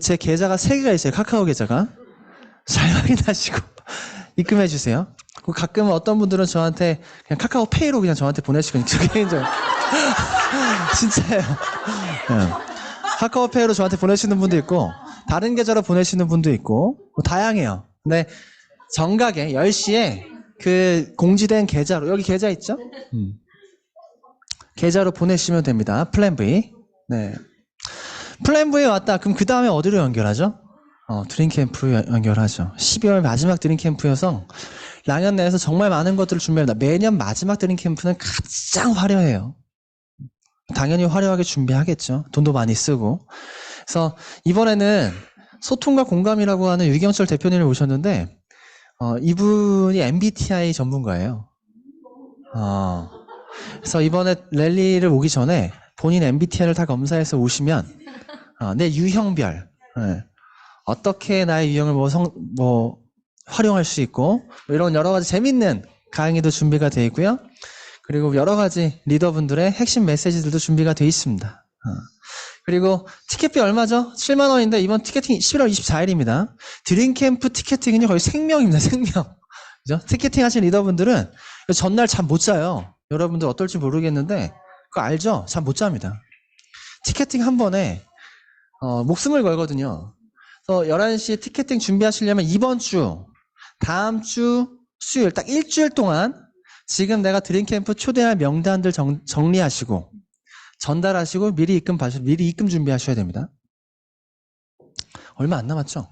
제 계좌가 3개가 있어요. 카카오 계좌가. 잘 확인하시고 입금해 주세요. 그리고 가끔 어떤 분들은 저한테 그냥 카카오페이로 그냥 저한테 보내시거든요. 저 개인적으로. 진짜예요. 네. 카카오페이로 저한테 보내시는 분도 있고 다른 계좌로 보내시는 분도 있고 뭐 다양해요. 근데 정각에 10시에 그 공지된 계좌로 여기 계좌 있죠? 계좌로 보내시면 됩니다. 플랜 V. 네. 플랜 V에 왔다. 그럼 그 다음에 어디로 연결하죠? 드림캠프로 연결하죠. 12월 마지막 드림캠프여서 랑연내에서 정말 많은 것들을 준비합니다. 매년 마지막 드림캠프는 가장 화려해요. 당연히 화려하게 준비하겠죠. 돈도 많이 쓰고. 그래서 이번에는 소통과 공감이라고 하는 유경철 대표님을 모셨는데 이분이 MBTI 전문가예요. 그래서 이번에 랠리를 오기 전에 본인 MBTI를 다 검사해서 오시면 내 유형별 어떻게 나의 유형을 활용할 수 있고 이런 여러 가지 재밌는 강의도 준비가 되어 있고요. 그리고 여러 가지 리더분들의 핵심 메시지들도 준비가 되어 있습니다. 그리고 티켓비 얼마죠? 7만 원인데 이번 티켓팅 11월 24일입니다. 드림캠프 티켓팅은요 거의 생명입니다. 생명. 그죠? 티켓팅 하신 리더분들은 전날 잠 못 자요. 여러분들 어떨지 모르겠는데 그거 알죠? 잠 못 잡니다. 티켓팅 한 번에 목숨을 걸거든요. 그래서 11시에 티켓팅 준비하시려면 이번 주, 다음 주 수요일 딱 일주일 동안 지금 내가 드림캠프 초대할 명단들 정리하시고 전달하시고 미리 입금 준비하셔야 됩니다. 얼마 안 남았죠?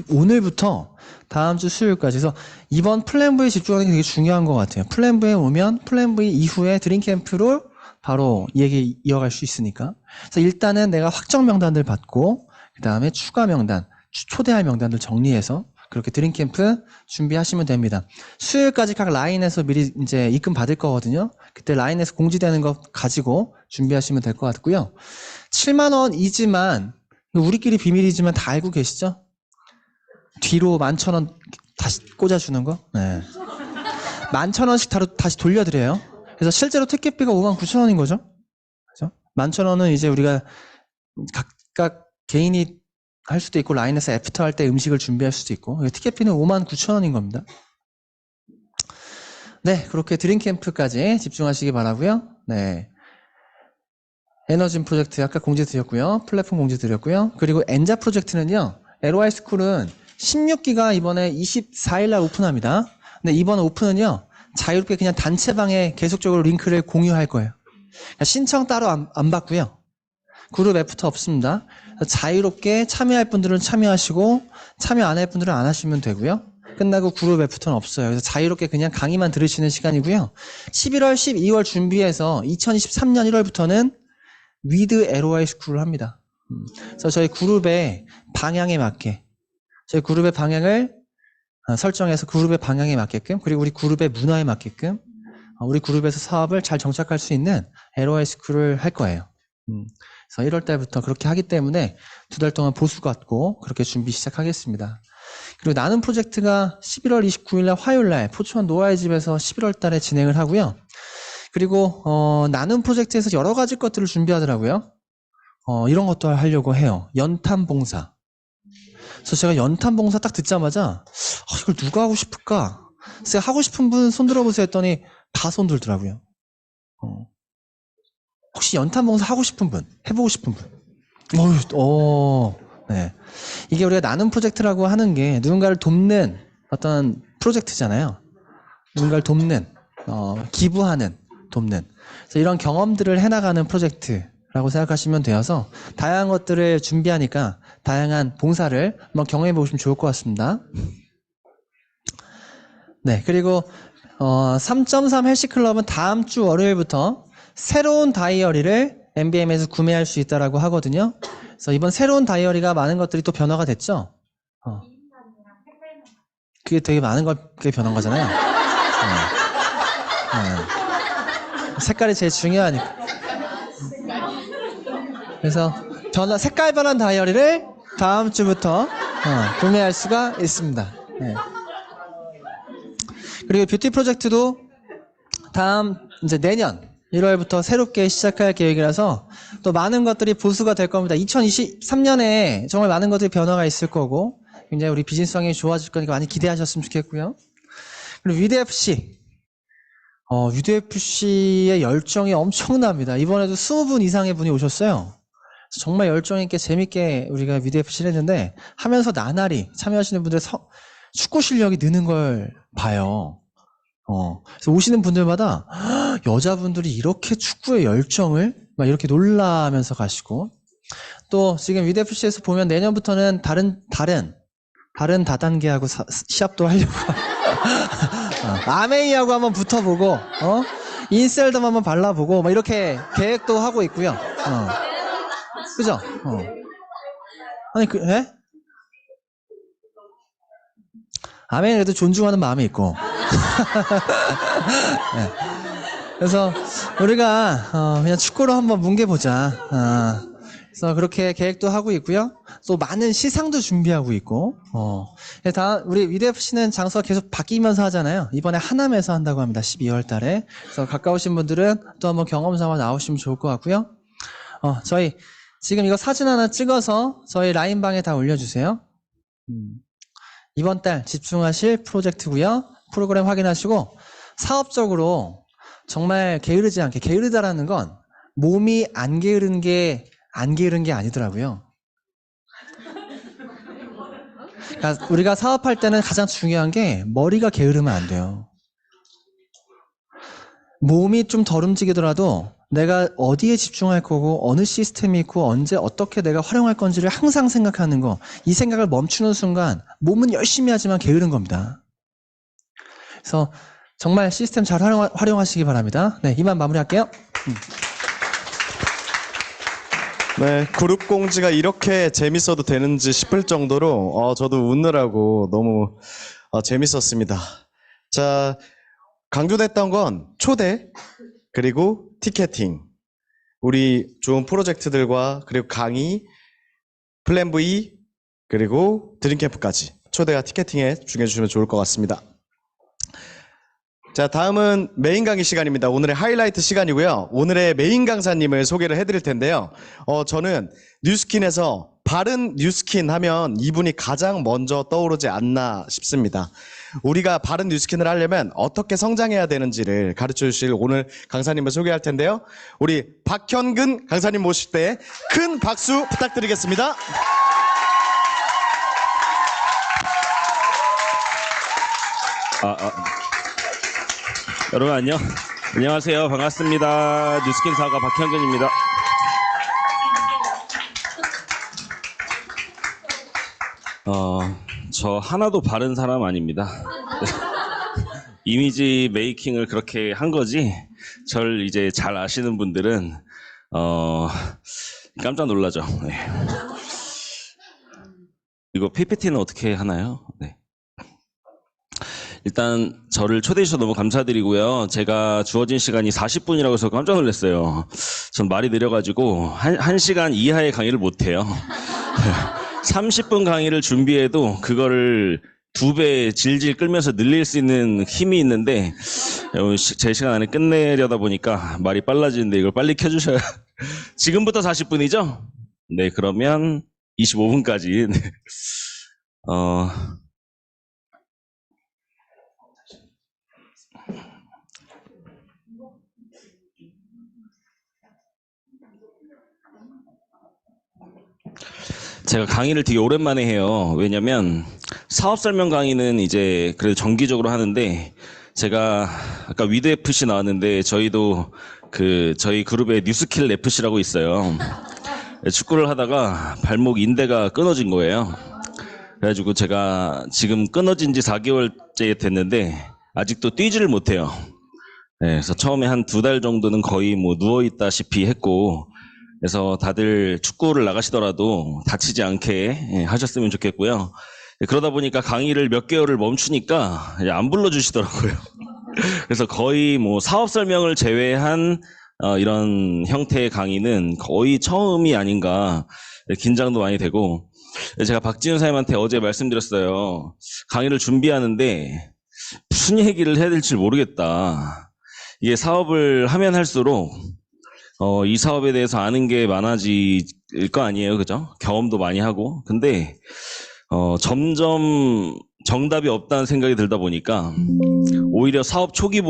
오늘부터 다음 주 수요일까지. 그래서 이번 플랜 V에 집중하는 게 되게 중요한 것 같아요. 플랜 V에 오면 플랜 V 이후에 드림캠프로 바로 얘기 이어갈 수 있으니까. 그래서 일단은 내가 확정 명단들 받고 그 다음에 추가 명단, 초대할 명단들 정리해서 그렇게 드림캠프 준비하시면 됩니다. 수요일까지 각 라인에서 미리 이제 입금 받을 거거든요. 그때 라인에서 공지되는 거 가지고 준비하시면 될 것 같고요. 7만 원이지만 우리끼리 비밀이지만 다 알고 계시죠? 뒤로 11,000원 다시 꽂아주는 거? 네. 11,000원씩 다시 돌려드려요. 그래서 실제로 티켓비가 59,000원인 거죠. 그죠? 11,000원은 이제 우리가 각각 개인이 할 수도 있고 라인에서 애프터 할 때 음식을 준비할 수도 있고 티켓비는 59,000원인 겁니다. 네, 그렇게 드림캠프까지 집중하시기 바라고요. 네, 에너진 프로젝트 아까 공지 드렸고요. 플랫폼 공지 드렸고요. 그리고 엔자 프로젝트는요. LOI 스쿨은 16기가 이번에 24일 날 오픈합니다. 근데 이번 오픈은요. 자유롭게 그냥 단체방에 계속적으로 링크를 공유할 거예요. 신청 따로 안 받고요. 그룹 애프터 없습니다. 자유롭게 참여할 분들은 참여하시고 참여 안 할 분들은 안 하시면 되고요. 끝나고 그룹 애프터는 없어요. 그래서 자유롭게 그냥 강의만 들으시는 시간이고요. 11월, 12월 준비해서 2023년 1월부터는 위드 LOI 스쿨을 합니다. 그래서 저희 그룹의 방향에 맞게 저희 그룹의 방향을 설정해서 그룹의 방향에 맞게끔 그리고 우리 그룹의 문화에 맞게끔 우리 그룹에서 사업을 잘 정착할 수 있는 LOI 스쿨을 할 거예요. 그래서 1월 달부터 그렇게 하기 때문에 2달 동안 보수 갖고 그렇게 준비 시작하겠습니다. 그리고 나눔 프로젝트가 11월 29일 날 화요일 날 포천 노아의 집에서 11월 달에 진행을 하고요. 그리고 나눔 프로젝트에서 여러 가지 것들을 준비하더라고요. 이런 것도 하려고 해요. 연탄 봉사. 그래서 제가 연탄 봉사 딱 듣자마자 이걸 누가 하고 싶을까? 그래서 하고 싶은 분 손 들어보세요 했더니 다 손 들더라고요. 혹시 연탄 봉사 하고 싶은 분, 해보고 싶은 분? 네. 이게 우리가 나눔 프로젝트라고 하는 게 누군가를 돕는 어떤 프로젝트잖아요. 누군가를 돕는, 기부하는, 돕는. 그래서 이런 경험들을 해나가는 프로젝트라고 생각하시면 되어서 다양한 것들을 준비하니까 다양한 봉사를 한번 경험해보고 싶으면 좋을 것 같습니다. 네. 그리고 3.3 헬시클럽은 다음 주 월요일부터 새로운 다이어리를 MBM에서 구매할 수 있다라고 하거든요. 그래서 이번 새로운 다이어리가 많은 것들이 또 변화가 됐죠. 그게 되게 많은 게 변한 거잖아요. 색깔이 제일 중요하니까. 그래서 색깔 변한 다이어리를 다음 주부터 구매할 수가 있습니다. 네. 그리고 뷰티 프로젝트도 다음 이제 내년 1월부터 새롭게 시작할 계획이라서 또 많은 것들이 보수가 될 겁니다. 2023년에 정말 많은 것들이 변화가 있을 거고 굉장히 우리 비즈니스 환경이 좋아질 거니까 많이 기대하셨으면 좋겠고요. 그리고 위드FC. 위드FC의 열정이 엄청납니다. 이번에도 20분 이상의 분이 오셨어요. 정말 열정 있게 재밌게 우리가 위드FC를 했는데 하면서 나날이 참여하시는 분들의 축구 실력이 느는 걸 봐요. 그래서 오시는 분들마다 여자분들이 이렇게 축구의 열정을 막 이렇게 놀라면서 가시고, 또 지금 위드FC에서 보면 내년부터는 다른 다단계하고 시합도 하려고 아메이하고 한번 붙어보고 인셀덤 한번 발라보고 막 이렇게 계획도 하고 있고요. 그죠? 아니 예? 아메이는 그래도 존중하는 마음이 있고 네. 그래서 우리가 그냥 축구로 한번 뭉개보자. 그래서 그렇게 계획도 하고 있고요. 또 많은 시상도 준비하고 있고. 우리 위드FC는 장소가 계속 바뀌면서 하잖아요. 이번에 하남에서 한다고 합니다. 12월 달에. 그래서 가까우신 분들은 또 한번 경험 삼아 나오시면 좋을 것 같고요. 저희 지금 이거 사진 하나 찍어서 저희 라인방에 다 올려주세요. 이번 달 집중하실 프로젝트고요. 프로그램 확인하시고 사업적으로 정말 게으르지 않게, 게으르다라는 건 몸이 안 게으른 게 아니더라고요. 그러니까 우리가 사업할 때는 가장 중요한 게 머리가 게으르면 안 돼요. 몸이 좀 덜 움직이더라도 내가 어디에 집중할 거고 어느 시스템이 있고 언제 어떻게 내가 활용할 건지를 항상 생각하는 거, 이 생각을 멈추는 순간 몸은 열심히 하지만 게으른 겁니다. 그래서 정말 시스템 잘 활용하시기 바랍니다. 네, 이만 마무리할게요. 네, 그룹 공지가 이렇게 재밌어도 되는지 싶을 정도로 저도 웃느라고 너무 재밌었습니다. 자, 강조됐던 건 초대 그리고 티켓팅, 우리 좋은 프로젝트들과 그리고 강의, 플랜 V 그리고 드림캠프까지 초대와 티켓팅에 중요해 주시면 좋을 것 같습니다. 자, 다음은 메인 강의 시간입니다. 오늘의 하이라이트 시간이고요. 오늘의 메인 강사님을 소개를 해드릴 텐데요. 저는 뉴스킨에서 바른 뉴스킨 하면 이분이 가장 먼저 떠오르지 않나 싶습니다. 우리가 바른 뉴스킨을 하려면 어떻게 성장해야 되는지를 가르쳐 주실 오늘 강사님을 소개할 텐데요. 우리 박현근 강사님 모실 때 큰 박수 부탁드리겠습니다. 여러분 안녕하세요. 반갑습니다. 뉴스킨 사가 박현근입니다. 저 하나도 바른 사람 아닙니다. 이미지 메이킹을 그렇게 한 거지, 절 이제 잘 아시는 분들은 깜짝 놀라죠. 네. 이거 PPT는 어떻게 하나요? 네. 일단 저를 초대해 주셔서 너무 감사드리고요. 제가 주어진 시간이 40분이라고 해서 깜짝 놀랐어요. 전 말이 느려가지고 1시간 이하의 강의를 못해요. 30분 강의를 준비해도 그거를 2배 질질 끌면서 늘릴 수 있는 힘이 있는데 제 시간 안에 끝내려다 보니까 말이 빨라지는데 이걸 빨리 켜주셔야. 지금부터 40분이죠? 네, 그러면 25분까지. 제가 강의를 되게 오랜만에 해요. 왜냐면 사업 설명 강의는 이제 그래도 정기적으로 하는데, 제가 아까 위드 FC 나왔는데 저희도 저희 그룹에 뉴스킬 FC라고 있어요. 축구를 하다가 발목 인대가 끊어진 거예요. 그래가지고 제가 지금 끊어진 지 4개월째 됐는데 아직도 뛰지를 못해요. 네, 그래서 처음에 한 2달 정도는 거의 뭐 누워있다시피 했고, 그래서 다들 축구를 나가시더라도 다치지 않게 하셨으면 좋겠고요. 그러다 보니까 강의를 몇 개월을 멈추니까 안 불러주시더라고요. 그래서 거의 뭐 사업 설명을 제외한 이런 형태의 강의는 거의 처음이 아닌가, 긴장도 많이 되고. 제가 박지훈 사님한테 어제 말씀드렸어요. 강의를 준비하는데 무슨 얘기를 해야 될지 모르겠다. 이게 사업을 하면 할수록 이 사업에 대해서 아는 게 많아질 거 아니에요, 그죠? 경험도 많이 하고. 근데 점점 정답이 없다는 생각이 들다 보니까 오히려 사업 초기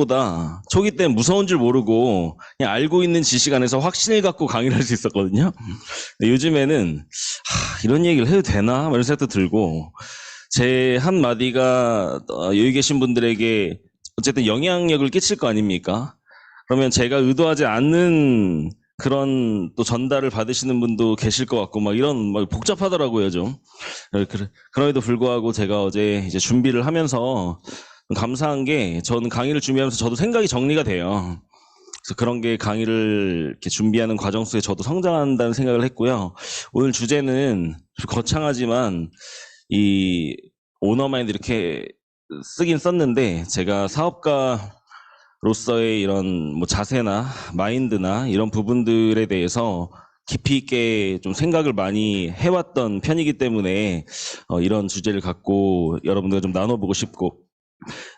때 무서운 줄 모르고 그냥 알고 있는 지식 안에서 확신을 갖고 강의를 할 수 있었거든요. 근데 요즘에는 이런 얘기를 해도 되나? 이런 생각도 들고 제 한마디가 여기 계신 분들에게 어쨌든 영향력을 끼칠 거 아닙니까? 그러면 제가 의도하지 않는 그런 또 전달을 받으시는 분도 계실 것 같고 막 복잡하더라고요 좀. 그럼에도 불구하고 제가 어제 이제 준비를 하면서 감사한 게 저는 강의를 준비하면서 저도 생각이 정리가 돼요. 그래서 그런 게 강의를 이렇게 준비하는 과정 속에 저도 성장한다는 생각을 했고요. 오늘 주제는 좀 거창하지만 이 오너마인드 이렇게 쓰긴 썼는데 제가 사업가로서의 이런 뭐 자세나 마인드나 이런 부분들에 대해서 깊이 있게 좀 생각을 많이 해왔던 편이기 때문에 이런 주제를 갖고 여러분들과 좀 나눠보고 싶고,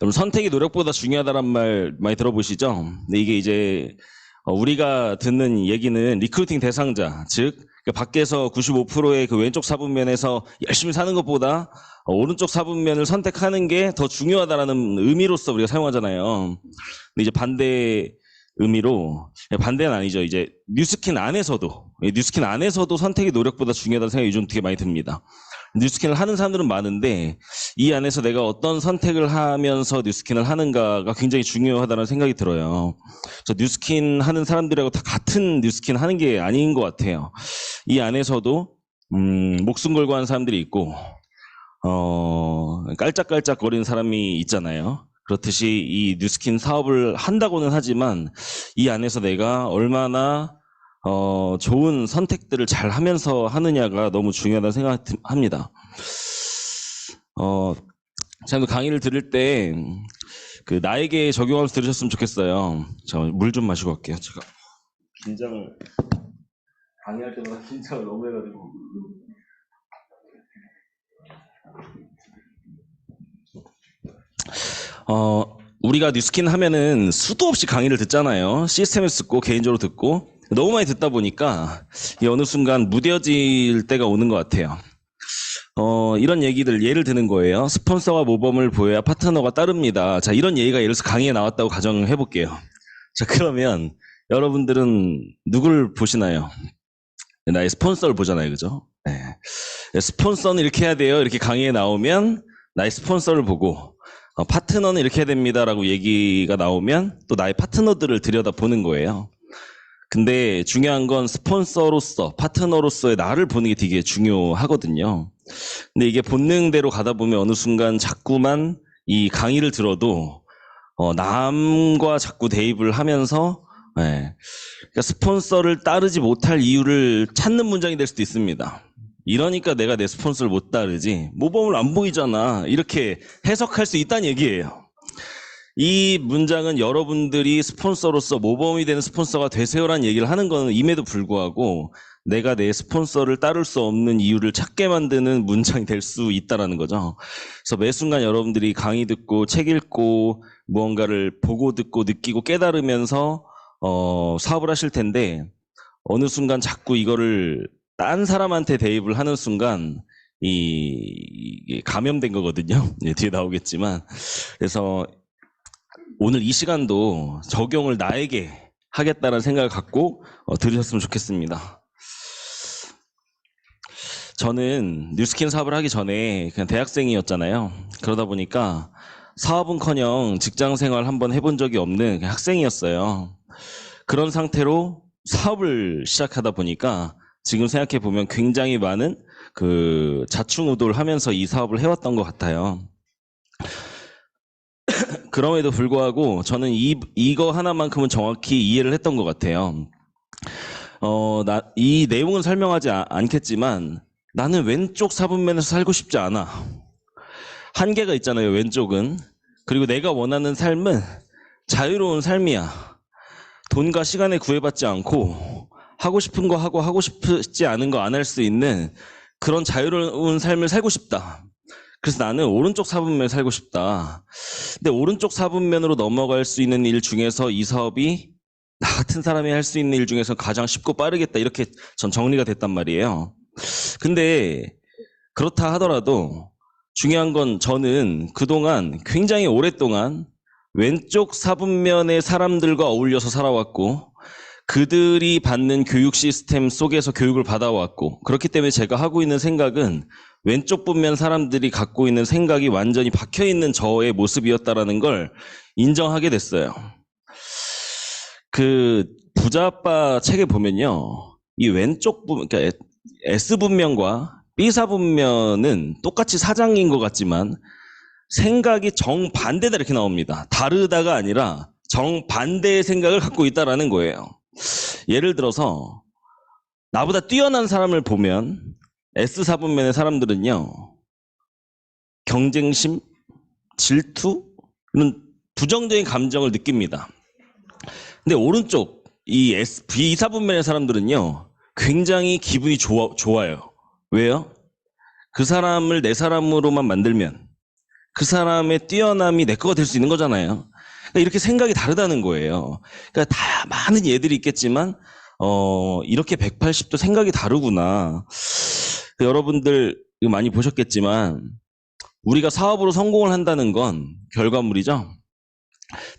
여러분 선택이 노력보다 중요하다는 말 많이 들어보시죠? 근데 이게 이제 우리가 듣는 얘기는 리크루팅 대상자, 즉 밖에서 95%의 그 왼쪽 사분면에서 열심히 사는 것보다 오른쪽 사분면을 선택하는 게 더 중요하다라는 의미로서 우리가 사용하잖아요. 근데 이제 반대 의미로, 반대는 아니죠. 이제 뉴스킨 안에서도 선택이 노력보다 중요하다는 생각이 요즘 되게 많이 듭니다. 뉴스킨을 하는 사람들은 많은데 이 안에서 내가 어떤 선택을 하면서 뉴스킨을 하는가가 굉장히 중요하다는 생각이 들어요. 그래서 뉴스킨 하는 사람들하고 다 같은 뉴스킨 하는 게 아닌 것 같아요. 이 안에서도 목숨 걸고 하는 사람들이 있고 깔짝깔짝 거리는 사람이 있잖아요. 그렇듯이 이 뉴스킨 사업을 한다고는 하지만 이 안에서 내가 얼마나 좋은 선택들을 잘 하면서 하느냐가 너무 중요하다는 생각합니다. 제가 강의를 들을 때 그 나에게 적용하면서 들으셨으면 좋겠어요. 저 물 좀 마시고 갈게요. 제가 강의할 때마다 긴장을 너무 해가지고. 우리가 뉴스킨 하면은 수도 없이 강의를 듣잖아요. 시스템에서 듣고 개인적으로 듣고 너무 많이 듣다 보니까 어느 순간 무뎌질 때가 오는 것 같아요. 이런 얘기들 예를 드는 거예요. 스폰서와 모범을 보여야 파트너가 따릅니다. 자, 이런 얘기가 예를 들어서 강의에 나왔다고 가정해 볼게요. 자, 그러면 여러분들은 누굴 보시나요? 나의 스폰서를 보잖아요. 그죠? 네. 스폰서는 이렇게 해야 돼요. 이렇게 강의에 나오면 나의 스폰서를 보고 파트너는 이렇게 해야 됩니다라고 얘기가 나오면 또 나의 파트너들을 들여다보는 거예요. 근데 중요한 건 스폰서로서, 파트너로서의 나를 보는 게 되게 중요하거든요. 근데 이게 본능대로 가다 보면 어느 순간 자꾸만 이 강의를 들어도 남과 자꾸 대입을 하면서 그러니까 스폰서를 따르지 못할 이유를 찾는 문장이 될 수도 있습니다. 이러니까 내가 내 스폰서를 못 따르지, 모범을 안 보이잖아, 이렇게 해석할 수 있다는 얘기예요. 이 문장은 여러분들이 스폰서로서 모범이 되는 스폰서가 되세요라는 얘기를 하는 거는 임에도 불구하고 내가 내 스폰서를 따를 수 없는 이유를 찾게 만드는 문장이 될 수 있다는 거죠. 그래서 매 순간 여러분들이 강의 듣고 책 읽고 무언가를 보고 듣고 느끼고 깨달으면서 사업을 하실 텐데 어느 순간 자꾸 이거를 딴 사람한테 대입을 하는 순간 이게 감염된 거거든요. 뒤에 나오겠지만. 그래서 오늘 이 시간도 적용을 나에게 하겠다는 생각을 갖고 들으셨으면 좋겠습니다. 저는 뉴스킨 사업을 하기 전에 그냥 대학생이었잖아요. 그러다 보니까 사업은커녕 직장생활 한번 해본 적이 없는 그냥 학생이었어요. 그런 상태로 사업을 시작하다 보니까 지금 생각해 보면 굉장히 많은 그 좌충우돌 하면서 이 사업을 해왔던 것 같아요. 그럼에도 불구하고 저는 이거 하나만큼은 정확히 이해를 했던 것 같아요. 이 내용은 설명하지 않겠지만 나는 왼쪽 사분면에서 살고 싶지 않아. 한계가 있잖아요, 왼쪽은. 그리고 내가 원하는 삶은 자유로운 삶이야. 돈과 시간에 구애받지 않고 하고 싶은 거 하고 하고 싶지 않은 거 안 할 수 있는 그런 자유로운 삶을 살고 싶다. 그래서 나는 오른쪽 사분면에 살고 싶다. 근데 오른쪽 사분면으로 넘어갈 수 있는 일 중에서 이 사업이 나 같은 사람이 할 수 있는 일 중에서 가장 쉽고 빠르겠다. 이렇게 전 정리가 됐단 말이에요. 근데 그렇다 하더라도 중요한 건 저는 그동안 굉장히 오랫동안 왼쪽 사분면의 사람들과 어울려서 살아왔고 그들이 받는 교육 시스템 속에서 교육을 받아왔고 그렇기 때문에 제가 하고 있는 생각은 왼쪽 분면 사람들이 갖고 있는 생각이 완전히 박혀있는 저의 모습이었다라는 걸 인정하게 됐어요. 그 부자아빠 책에 보면요. 이 왼쪽 분면, 그러니까 S분면과 B사분면은 똑같이 사장인 것 같지만 생각이 정반대다 이렇게 나옵니다. 다르다가 아니라 정반대의 생각을 갖고 있다라는 거예요. 예를 들어서 나보다 뛰어난 사람을 보면 S사분면의 사람들은요. 경쟁심, 질투 이런 부정적인 감정을 느낍니다. 근데 오른쪽 이 B사분면의 사람들은요. 굉장히 기분이 좋아요. 왜요? 그 사람을 내 사람으로만 만들면 그 사람의 뛰어남이 내 거가 될 수 있는 거잖아요. 그러니까 이렇게 생각이 다르다는 거예요. 그러니까 다 많은 예들이 있겠지만 이렇게 180도 생각이 다르구나. 여러분들 이거 많이 보셨겠지만 우리가 사업으로 성공을 한다는 건 결과물이죠.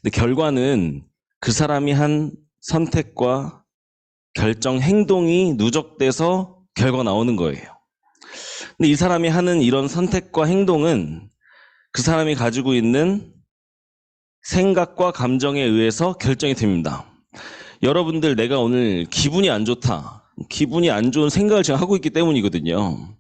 근데 결과는 그 사람이 한 선택과 결정, 행동이 누적돼서 결과가 나오는 거예요. 근데 이 사람이 하는 이런 선택과 행동은 그 사람이 가지고 있는 생각과 감정에 의해서 결정이 됩니다. 여러분들 내가 오늘 기분이 안 좋다. 기분이 안 좋은 생각을 지금 하고 있기 때문이거든요.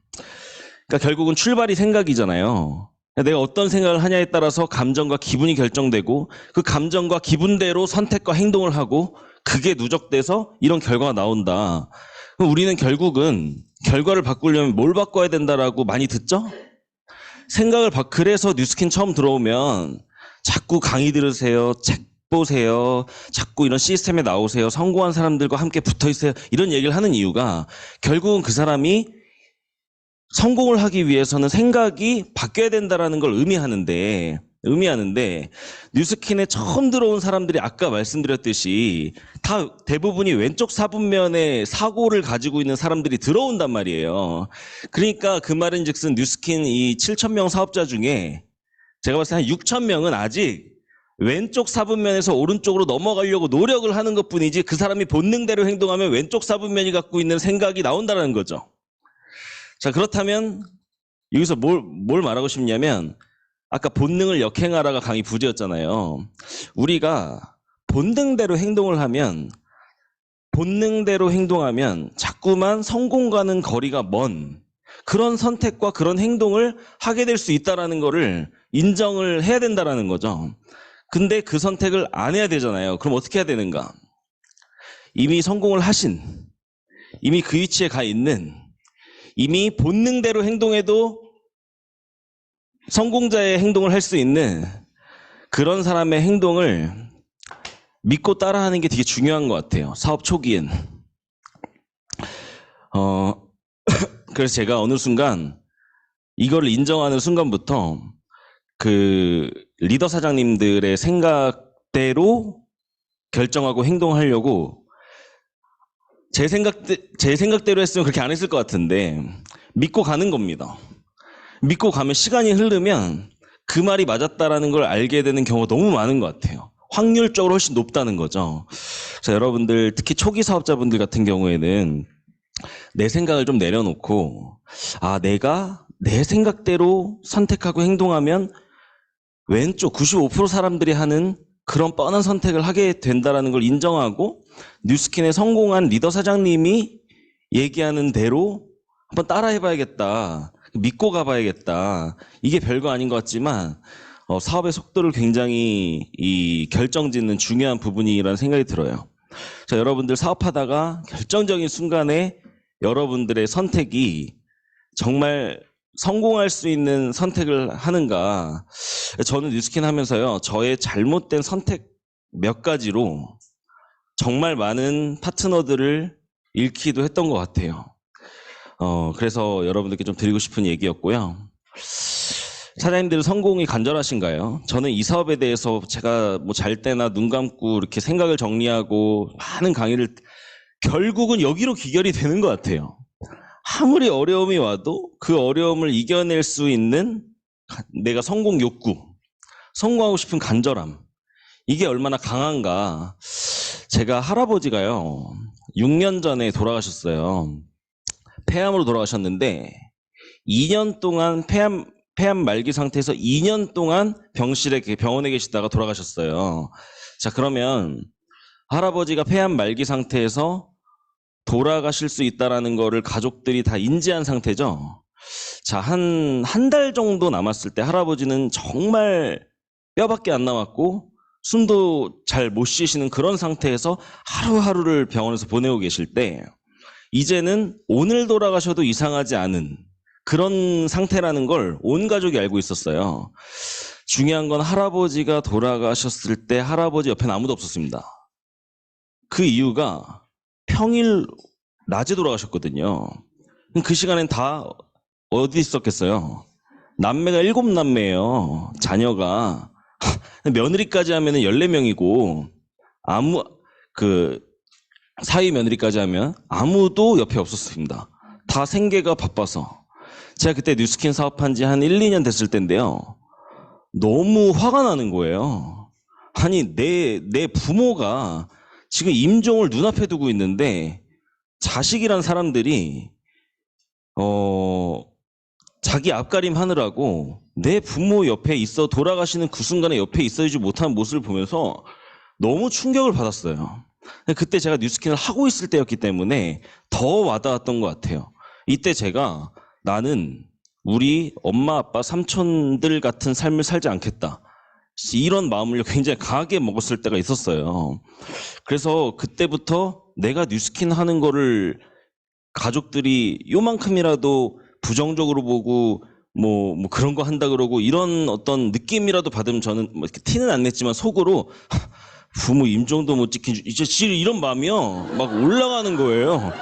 그러니까 결국은 출발이 생각이잖아요. 내가 어떤 생각을 하냐에 따라서 감정과 기분이 결정되고 그 감정과 기분대로 선택과 행동을 하고 그게 누적돼서 이런 결과가 나온다. 그럼 우리는 결국은 결과를 바꾸려면 뭘 바꿔야 된다라고 많이 듣죠? 그래서 뉴스킨 처음 들어오면 자꾸 강의 들으세요. 책 보세요. 자꾸 이런 시스템에 나오세요. 성공한 사람들과 함께 붙어 있어요. 이런 얘기를 하는 이유가 결국은 그 사람이 성공을 하기 위해서는 생각이 바뀌어야 된다라는 걸 의미하는데 뉴스킨에 처음 들어온 사람들이 아까 말씀드렸듯이 다 대부분이 왼쪽 사분면의 사고를 가지고 있는 사람들이 들어온단 말이에요. 그러니까 그 말인즉슨 뉴스킨 이 7,000명 사업자 중에 제가 봤을 때 한 6,000명은 아직 왼쪽 사분면에서 오른쪽으로 넘어가려고 노력을 하는 것뿐이지 그 사람이 본능대로 행동하면 왼쪽 사분면이 갖고 있는 생각이 나온다는 거죠. 자, 그렇다면 여기서 뭘 말하고 싶냐면 아까 본능을 역행하라가 강의 부제였잖아요. 우리가 본능대로 행동하면 자꾸만 성공과는 거리가 먼 그런 선택과 그런 행동을 하게 될 수 있다는 거를 인정을 해야 된다는 거죠. 근데 그 선택을 안 해야 되잖아요. 그럼 어떻게 해야 되는가? 이미 성공을 하신, 이미 그 위치에 가 있는, 이미 본능대로 행동해도 성공자의 행동을 할 수 있는 그런 사람의 행동을 믿고 따라하는 게 되게 중요한 것 같아요. 사업 초기엔. 그래서 제가 어느 순간 이걸 인정하는 순간부터 그 리더 사장님들의 생각대로 결정하고 행동하려고 제 생각대로 했으면 그렇게 안 했을 것 같은데 믿고 가는 겁니다. 믿고 가면 시간이 흐르면 그 말이 맞았다라는 걸 알게 되는 경우가 너무 많은 것 같아요. 확률적으로 훨씬 높다는 거죠. 그래서 여러분들 특히 초기 사업자분들 같은 경우에는 내 생각을 좀 내려놓고 내가 내 생각대로 선택하고 행동하면 왼쪽 95% 사람들이 하는 그런 뻔한 선택을 하게 된다는 걸 인정하고 뉴스킨의 성공한 리더 사장님이 얘기하는 대로 한번 따라해봐야겠다. 믿고 가봐야겠다. 이게 별거 아닌 것 같지만 사업의 속도를 굉장히 결정짓는 중요한 부분이라는 생각이 들어요. 자, 여러분들 사업하다가 결정적인 순간에 여러분들의 선택이 정말 성공할 수 있는 선택을 하는가. 저는 뉴스킨 하면서요. 저의 잘못된 선택 몇 가지로 정말 많은 파트너들을 잃기도 했던 것 같아요. 그래서 여러분들께 좀 드리고 싶은 얘기였고요. 사장님들 성공이 간절하신가요? 저는 이 사업에 대해서 제가 뭐 잘 때나 눈 감고 이렇게 생각을 정리하고 많은 강의를 결국은 여기로 귀결이 되는 것 같아요. 아무리 어려움이 와도 그 어려움을 이겨낼 수 있는 내가 성공 욕구, 성공하고 싶은 간절함, 이게 얼마나 강한가. 제가 할아버지가요, 6년 전에 돌아가셨어요. 폐암으로 돌아가셨는데 2년 동안 폐암 말기 상태에서 2년 동안 병원에 계시다가 돌아가셨어요. 자, 그러면 할아버지가 폐암 말기 상태에서 돌아가실 수 있다라는 거를 가족들이 다 인지한 상태죠. 자, 한 달 정도 남았을 때 할아버지는 정말 뼈밖에 안 남았고 숨도 잘 못 쉬시는 그런 상태에서 하루하루를 병원에서 보내고 계실 때 이제는 오늘 돌아가셔도 이상하지 않은 그런 상태라는 걸 온 가족이 알고 있었어요. 중요한 건 할아버지가 돌아가셨을 때 할아버지 옆에는 아무도 없었습니다. 그 이유가 평일 낮에 돌아가셨거든요. 그 시간엔 다 어디 있었겠어요? 남매가 7남매예요. 자녀가. 며느리까지 하면 14명이고 사위 며느리까지 하면 아무도 옆에 없었습니다. 다 생계가 바빠서. 제가 그때 뉴스킨 사업한 지 한 1, 2년 됐을 때인데요. 너무 화가 나는 거예요. 아니, 내 부모가 지금 임종을 눈앞에 두고 있는데 자식이란 사람들이 자기 앞가림 하느라고 내 부모 옆에 돌아가시는 그 순간에 옆에 있어주지 못한 모습을 보면서 너무 충격을 받았어요. 그때 제가 뉴스킨을 하고 있을 때였기 때문에 더 와닿았던 것 같아요. 이때 제가 나는 우리 엄마, 아빠, 삼촌들 같은 삶을 살지 않겠다. 이런 마음을 굉장히 강하게 먹었을 때가 있었어요. 그래서 그때부터 내가 뉴스킨 하는 거를 가족들이 요만큼이라도 부정적으로 보고 뭐 그런 거 한다 그러고 이런 어떤 느낌이라도 받으면 저는 뭐 이렇게 티는 안 냈지만 속으로 부모 임종도 못 지킨 이제 이런 마음이요 막 올라가는 거예요.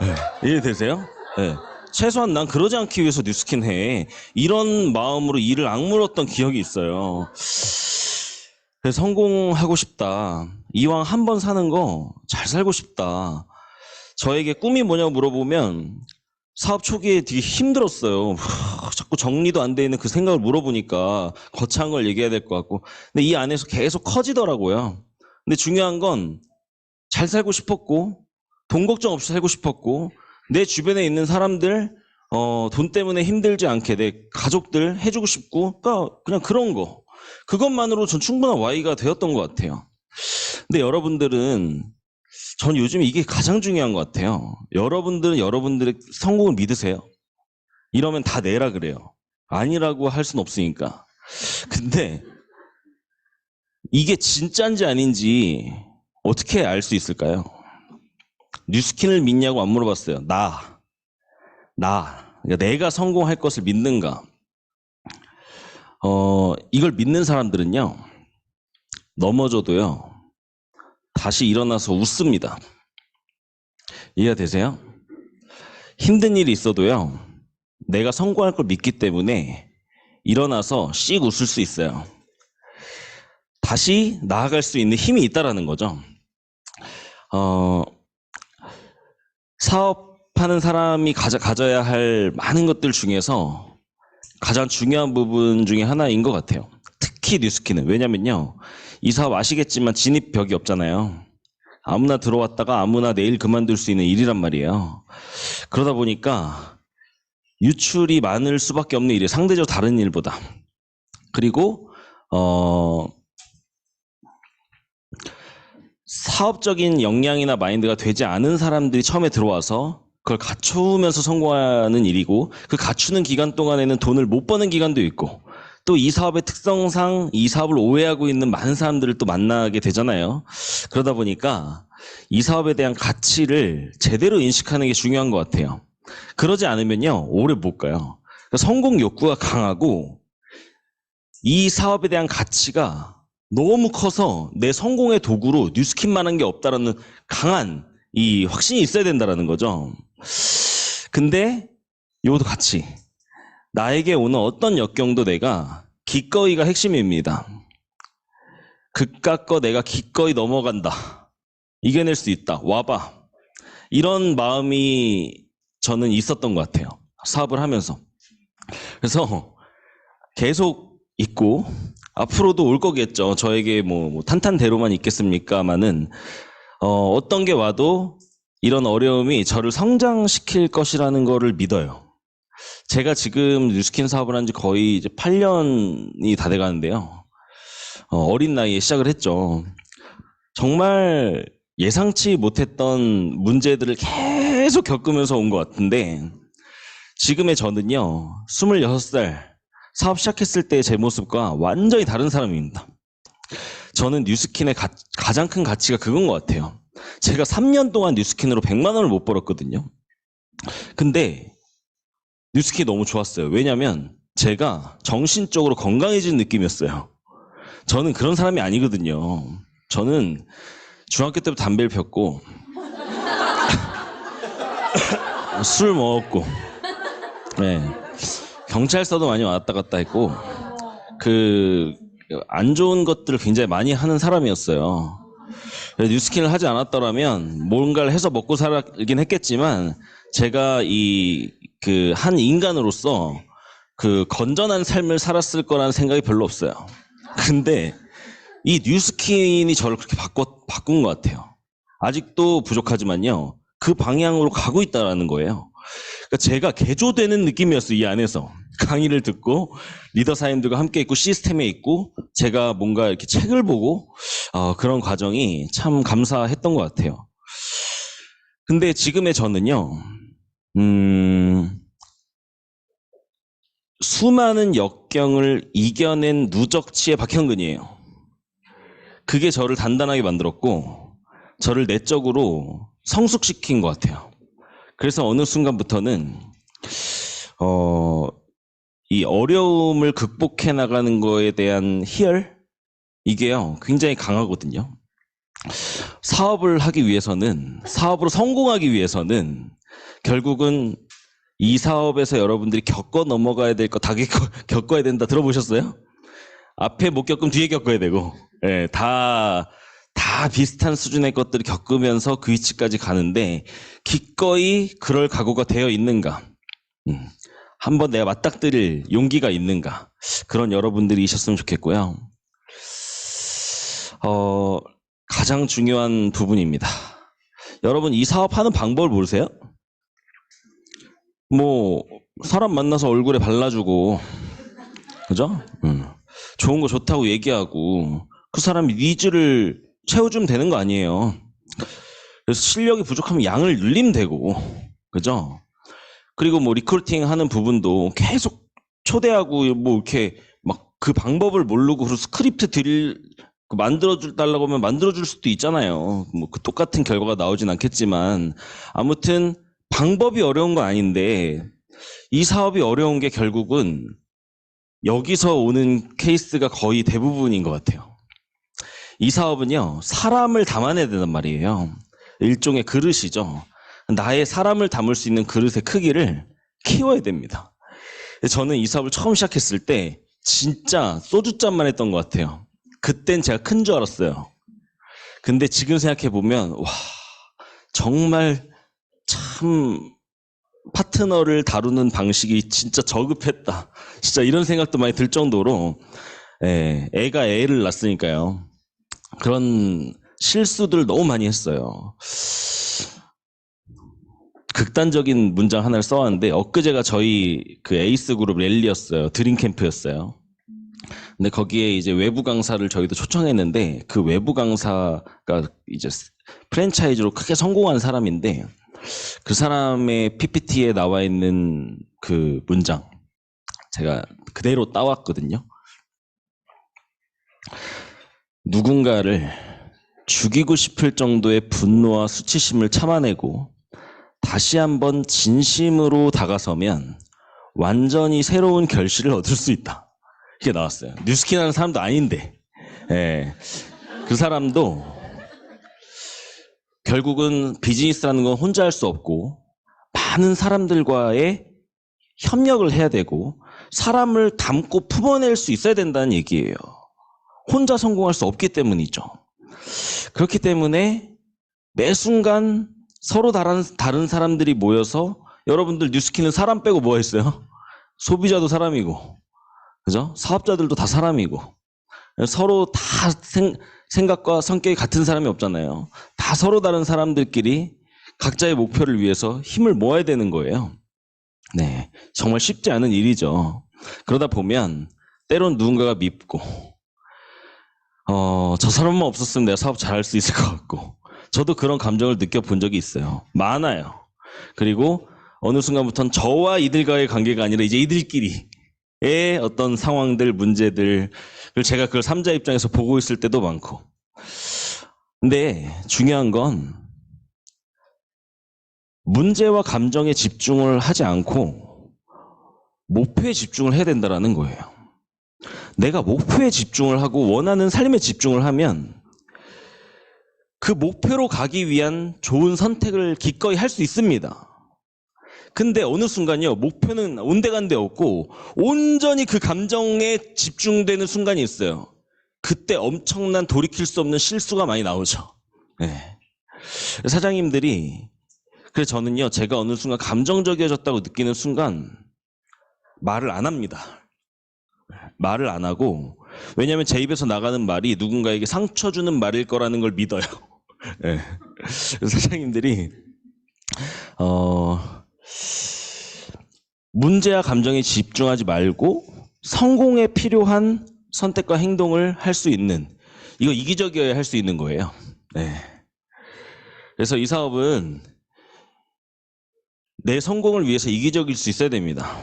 네. 이해되세요? 네. 최소한 난 그러지 않기 위해서 뉴스킨 해. 이런 마음으로 이를 악물었던 기억이 있어요. 그래서 성공하고 싶다. 이왕 한 번 사는 거 잘 살고 싶다. 저에게 꿈이 뭐냐고 물어보면 사업 초기에 되게 힘들었어요. 자꾸 정리도 안 돼 있는 그 생각을 물어보니까 거창한 걸 얘기해야 될 것 같고. 근데 이 안에서 계속 커지더라고요. 근데 중요한 건 잘 살고 싶었고 돈 걱정 없이 살고 싶었고 내 주변에 있는 사람들 돈 때문에 힘들지 않게 내 가족들 해주고 싶고 그러니까 그냥 그런 거. 그것만으로 전 충분한 Y가 되었던 것 같아요. 근데 여러분들은 전 요즘 이게 가장 중요한 것 같아요. 여러분들은 여러분들의 성공을 믿으세요. 이러면 다 내라 그래요. 아니라고 할 수는 없으니까. 근데 이게 진짜인지 아닌지 어떻게 알 수 있을까요? 뉴스킨을 믿냐고 안 물어봤어요. 그러니까 내가 성공할 것을 믿는가? 이걸 믿는 사람들은요. 넘어져도요. 다시 일어나서 웃습니다. 이해가 되세요? 힘든 일이 있어도요. 내가 성공할 걸 믿기 때문에 일어나서 씩 웃을 수 있어요. 다시 나아갈 수 있는 힘이 있다라는 거죠. 사업하는 사람이 가져야 할 많은 것들 중에서 가장 중요한 부분 중에 하나인 것 같아요. 특히 뉴스킨은. 왜냐면요. 이 사업 아시겠지만 진입벽이 없잖아요. 아무나 들어왔다가 아무나 내일 그만둘 수 있는 일이란 말이에요. 그러다 보니까 유출이 많을 수밖에 없는 일이에요. 상대적으로 다른 일보다. 그리고 사업적인 역량이나 마인드가 되지 않은 사람들이 처음에 들어와서 그걸 갖추면서 성공하는 일이고 그 갖추는 기간 동안에는 돈을 못 버는 기간도 있고 또 이 사업의 특성상 이 사업을 오해하고 있는 많은 사람들을 또 만나게 되잖아요. 그러다 보니까 이 사업에 대한 가치를 제대로 인식하는 게 중요한 것 같아요. 그러지 않으면요 오래 못 가요. 성공 욕구가 강하고 이 사업에 대한 가치가 너무 커서 내 성공의 도구로 뉴스킨만한 게 없다라는 강한 이 확신이 있어야 된다라는 거죠. 근데 이것도 같이 나에게 오는 어떤 역경도 내가 기꺼이가 핵심입니다. 그깟 거 내가 기꺼이 넘어간다. 이겨낼 수 있다. 와봐. 이런 마음이 저는 있었던 것 같아요. 사업을 하면서. 그래서 계속 있고 앞으로도 올 거겠죠. 저에게 뭐 탄탄대로만 있겠습니까마는 어떤 게 와도 이런 어려움이 저를 성장시킬 것이라는 거를 믿어요. 제가 지금 뉴스킨 사업을 한 지 거의 이제 8년이 다 돼가는데요. 어린 나이에 시작을 했죠. 정말 예상치 못했던 문제들을 계속 겪으면서 온 것 같은데 지금의 저는요, 26살 사업 시작했을 때 제 모습과 완전히 다른 사람입니다. 저는 뉴스킨의 가장 큰 가치가 그건 것 같아요. 제가 3년 동안 뉴스킨으로 100만 원을 못 벌었거든요. 근데 뉴스킨이 너무 좋았어요. 왜냐면 제가 정신적으로 건강해진 느낌이었어요. 저는 그런 사람이 아니거든요. 저는 중학교 때부터 담배를 폈고 술 먹었고 네. 경찰서도 많이 왔다 갔다 했고 안 좋은 것들을 굉장히 많이 하는 사람이었어요. 뉴스킨을 하지 않았더라면 뭔가를 해서 먹고 살긴 했겠지만 제가 한 인간으로서 건전한 삶을 살았을 거라는 생각이 별로 없어요. 근데 이 뉴스킨이 저를 그렇게 바꾼 것 같아요. 아직도 부족하지만요. 그 방향으로 가고 있다는 거예요. 그러니까 제가 개조되는 느낌이었어요. 이 안에서. 강의를 듣고 리더사님들과 함께 있고 시스템에 있고 제가 뭔가 이렇게 책을 보고 그런 과정이 참 감사했던 것 같아요. 근데 지금의 저는요. 수많은 역경을 이겨낸 누적치의 박형근이에요. 그게 저를 단단하게 만들었고 저를 내적으로 성숙시킨 것 같아요. 그래서 어느 순간부터는 이 어려움을 극복해 나가는 거에 대한 희열? 이게요 굉장히 강하거든요. 사업을 하기 위해서는, 사업으로 성공하기 위해서는 결국은 이 사업에서 여러분들이 겪어 넘어가야 될 거 다 겪어야 된다. 들어보셨어요? 앞에 못 겪으면 뒤에 겪어야 되고, 예, 다 비슷한 수준의 것들을 겪으면서 그 위치까지 가는데 기꺼이 그럴 각오가 되어 있는가? 한번 내가 맞닥뜨릴 용기가 있는가? 그런 여러분들이셨으면 좋겠고요. 가장 중요한 부분입니다. 여러분 이 사업하는 방법을 모르세요? 사람 만나서 얼굴에 발라주고, 그죠? 좋은 거 좋다고 얘기하고 그 사람 니즈를 채워주면 되는 거 아니에요. 그래서 실력이 부족하면 양을 늘리면 되고, 그죠? 그리고 리크루팅 하는 부분도 계속 초대하고 이렇게 막 그 방법을 모르고 그 스크립트 만들어달라고 하면 만들어줄 수도 있잖아요. 그 똑같은 결과가 나오진 않겠지만 아무튼 방법이 어려운 건 아닌데 이 사업이 어려운 게 결국은 여기서 오는 케이스가 거의 대부분인 것 같아요. 이 사업은요, 사람을 담아내야 된단 말이에요. 일종의 그릇이죠. 나의 사람을 담을 수 있는 그릇의 크기를 키워야 됩니다. 저는 이 사업을 처음 시작했을 때 진짜 소주잔만 했던 것 같아요. 그땐 제가 큰 줄 알았어요. 근데 지금 생각해보면 와, 정말 참 파트너를 다루는 방식이 진짜 저급했다. 진짜 이런 생각도 많이 들 정도로 애가 애를 낳았으니까요. 그런 실수들 너무 많이 했어요. 극단적인 문장 하나를 써왔는데 엊그제가 저희 그 에이스 그룹 랠리였어요. 드림캠프였어요. 근데 거기에 이제 외부 강사를 저희도 초청했는데 그 외부 강사가 이제 프랜차이즈로 크게 성공한 사람인데 그 사람의 PPT에 나와 있는 그 문장 제가 그대로 따왔거든요. 누군가를 죽이고 싶을 정도의 분노와 수치심을 참아내고 다시 한번 진심으로 다가서면 완전히 새로운 결실을 얻을 수 있다. 이게 나왔어요. 뉴스킨 하는 사람도 아닌데 그 사람도 결국은 비즈니스라는 건 혼자 할 수 없고 많은 사람들과의 협력을 해야 되고 사람을 담고 품어낼 수 있어야 된다는 얘기예요. 혼자 성공할 수 없기 때문이죠. 그렇기 때문에 매 순간 서로 다른 사람들이 모여서 여러분들 뉴스킨은 사람 빼고 뭐 했어요? 소비자도 사람이고, 그죠? 사업자들도 다 사람이고, 서로 다 생각과 성격이 같은 사람이 없잖아요. 다 서로 다른 사람들끼리 각자의 목표를 위해서 힘을 모아야 되는 거예요. 네, 정말 쉽지 않은 일이죠. 그러다 보면 때론 누군가가 밉고 저 사람만 없었으면 내가 사업 잘할 수 있을 것 같고, 저도 그런 감정을 느껴본 적이 있어요. 많아요. 그리고 어느 순간부터는 저와 이들과의 관계가 아니라 이제 이들끼리의 어떤 상황들, 문제들, 제가 그걸 3자 입장에서 보고 있을 때도 많고. 근데 중요한 건 문제와 감정에 집중을 하지 않고 목표에 집중을 해야 된다는 거예요. 내가 목표에 집중을 하고 원하는 삶에 집중을 하면 그 목표로 가기 위한 좋은 선택을 기꺼이 할 수 있습니다. 근데 어느 순간요, 목표는 온데간데 없고 온전히 그 감정에 집중되는 순간이 있어요. 그때 엄청난 돌이킬 수 없는 실수가 많이 나오죠. 네. 사장님들이, 그래서 저는요, 제가 어느 순간 감정적이어졌다고 느끼는 순간 말을 안 합니다. 말을 안 하고, 왜냐하면 제 입에서 나가는 말이 누군가에게 상처 주는 말일 거라는 걸 믿어요. 네. 사장님들이 문제와 감정에 집중하지 말고 성공에 필요한 선택과 행동을 할 수 있는, 이거 이기적이어야 할 수 있는 거예요. 네. 그래서 이 사업은 내 성공을 위해서 이기적일 수 있어야 됩니다.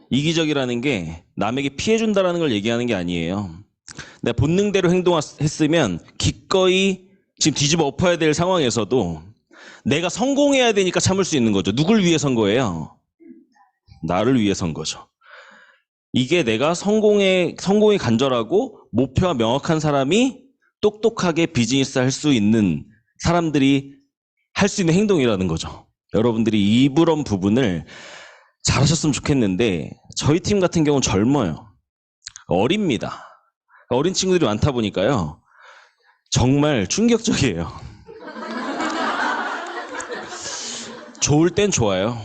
이기적이라는 게 남에게 피해 준다라는 걸 얘기하는 게 아니에요. 내가 본능대로 행동했으면 기꺼이 지금 뒤집어 엎어야 될 상황에서도 내가 성공해야 되니까 참을 수 있는 거죠. 누굴 위해 선 거예요? 나를 위해 선 거죠. 이게 내가 성공이 간절하고 목표가 명확한 사람이 똑똑하게 비즈니스 할 수 있는 사람들이 할 수 있는 행동이라는 거죠. 여러분들이 이런 부분을 잘하셨으면 좋겠는데, 저희 팀 같은 경우는 젊어요. 어립니다. 어린 친구들이 많다 보니까요, 정말 충격적이에요. 좋을 땐 좋아요.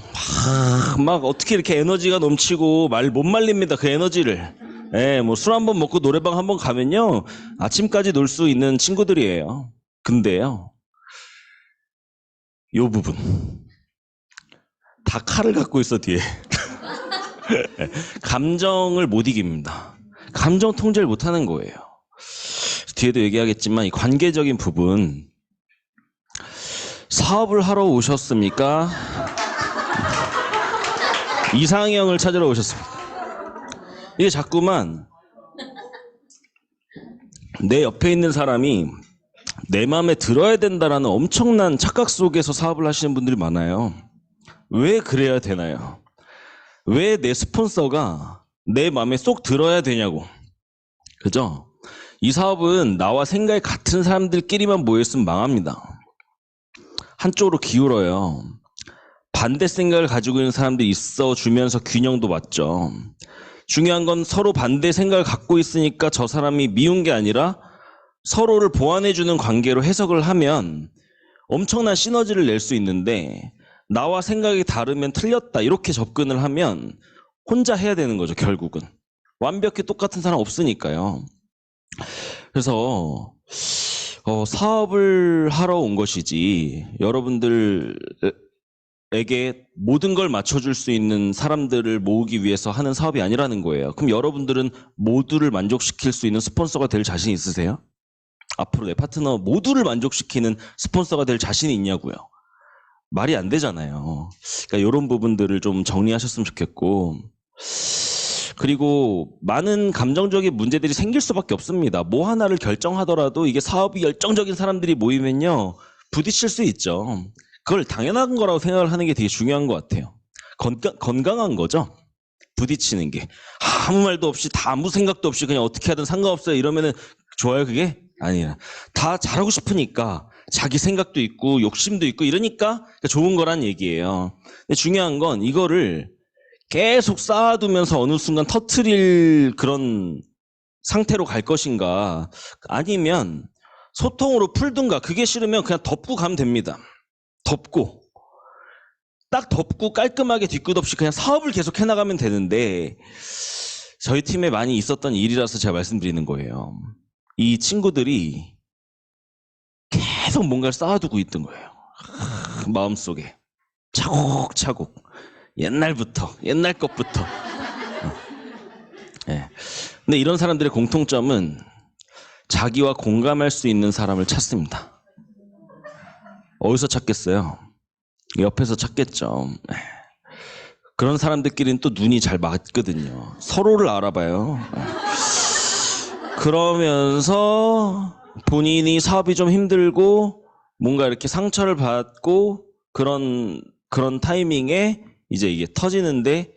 막 어떻게 이렇게 에너지가 넘치고 말 못 말립니다. 그 에너지를. 예, 뭐 술 한번 먹고 노래방 한번 가면요, 아침까지 놀 수 있는 친구들이에요. 근데요, 요 부분 다 칼을 갖고 있어 뒤에. 감정을 못 이깁니다. 감정 통제를 못 하는 거예요. 뒤에도 얘기하겠지만 이 관계적인 부분, 사업을 하러 오셨습니까? 이상형을 찾으러 오셨습니까? 이게 자꾸만 내 옆에 있는 사람이 내 마음에 들어야 된다라는 엄청난 착각 속에서 사업을 하시는 분들이 많아요. 왜 그래야 되나요? 왜 내 스폰서가 내 마음에 쏙 들어야 되냐고. 그죠? 이 사업은 나와 생각이 같은 사람들끼리만 모였으면 망합니다. 한쪽으로 기울어요. 반대 생각을 가지고 있는 사람들이 있어주면서 균형도 맞죠. 중요한 건 서로 반대 생각을 갖고 있으니까 저 사람이 미운 게 아니라 서로를 보완해주는 관계로 해석을 하면 엄청난 시너지를 낼 수 있는데, 나와 생각이 다르면 틀렸다 이렇게 접근을 하면 혼자 해야 되는 거죠. 결국은 완벽히 똑같은 사람 없으니까요. 그래서 사업을 하러 온 것이지 여러분들에게 모든 걸 맞춰줄 수 있는 사람들을 모으기 위해서 하는 사업이 아니라는 거예요. 그럼 여러분들은 모두를 만족시킬 수 있는 스폰서가 될 자신 있으세요? 앞으로 내 파트너 모두를 만족시키는 스폰서가 될 자신이 있냐고요. 말이 안 되잖아요. 그러니까 이런 부분들을 좀 정리하셨으면 좋겠고, 그리고 많은 감정적인 문제들이 생길 수밖에 없습니다. 뭐 하나를 결정하더라도 이게 사업이 열정적인 사람들이 모이면요, 부딪힐 수 있죠. 그걸 당연한 거라고 생각을 하는 게 되게 중요한 것 같아요. 건강한 거죠. 부딪히는 게. 아무 말도 없이, 다 아무 생각도 없이 그냥 어떻게 하든 상관없어요 이러면은 좋아요 그게? 아니야. 다 잘하고 싶으니까, 자기 생각도 있고 욕심도 있고 이러니까 좋은 거란 얘기예요. 근데 중요한 건 이거를 계속 쌓아두면서 어느 순간 터트릴 그런 상태로 갈 것인가, 아니면 소통으로 풀든가. 그게 싫으면 그냥 덮고 가면 됩니다. 덮고 깔끔하게 뒤끝 없이 그냥 사업을 계속 해나가면 되는데, 저희 팀에 많이 있었던 일이라서 제가 말씀드리는 거예요. 이 친구들이 계속 뭔가를 쌓아두고 있던 거예요. 마음속에. 차곡차곡. 옛날 것부터. 네. 근데 이런 사람들의 공통점은 자기와 공감할 수 있는 사람을 찾습니다. 어디서 찾겠어요? 옆에서 찾겠죠. 네. 그런 사람들끼리는 또 눈이 잘 맞거든요. 서로를 알아봐요. 그러면서 본인이 사업이 좀 힘들고 뭔가 이렇게 상처를 받고 그런 타이밍에 이제 이게 터지는데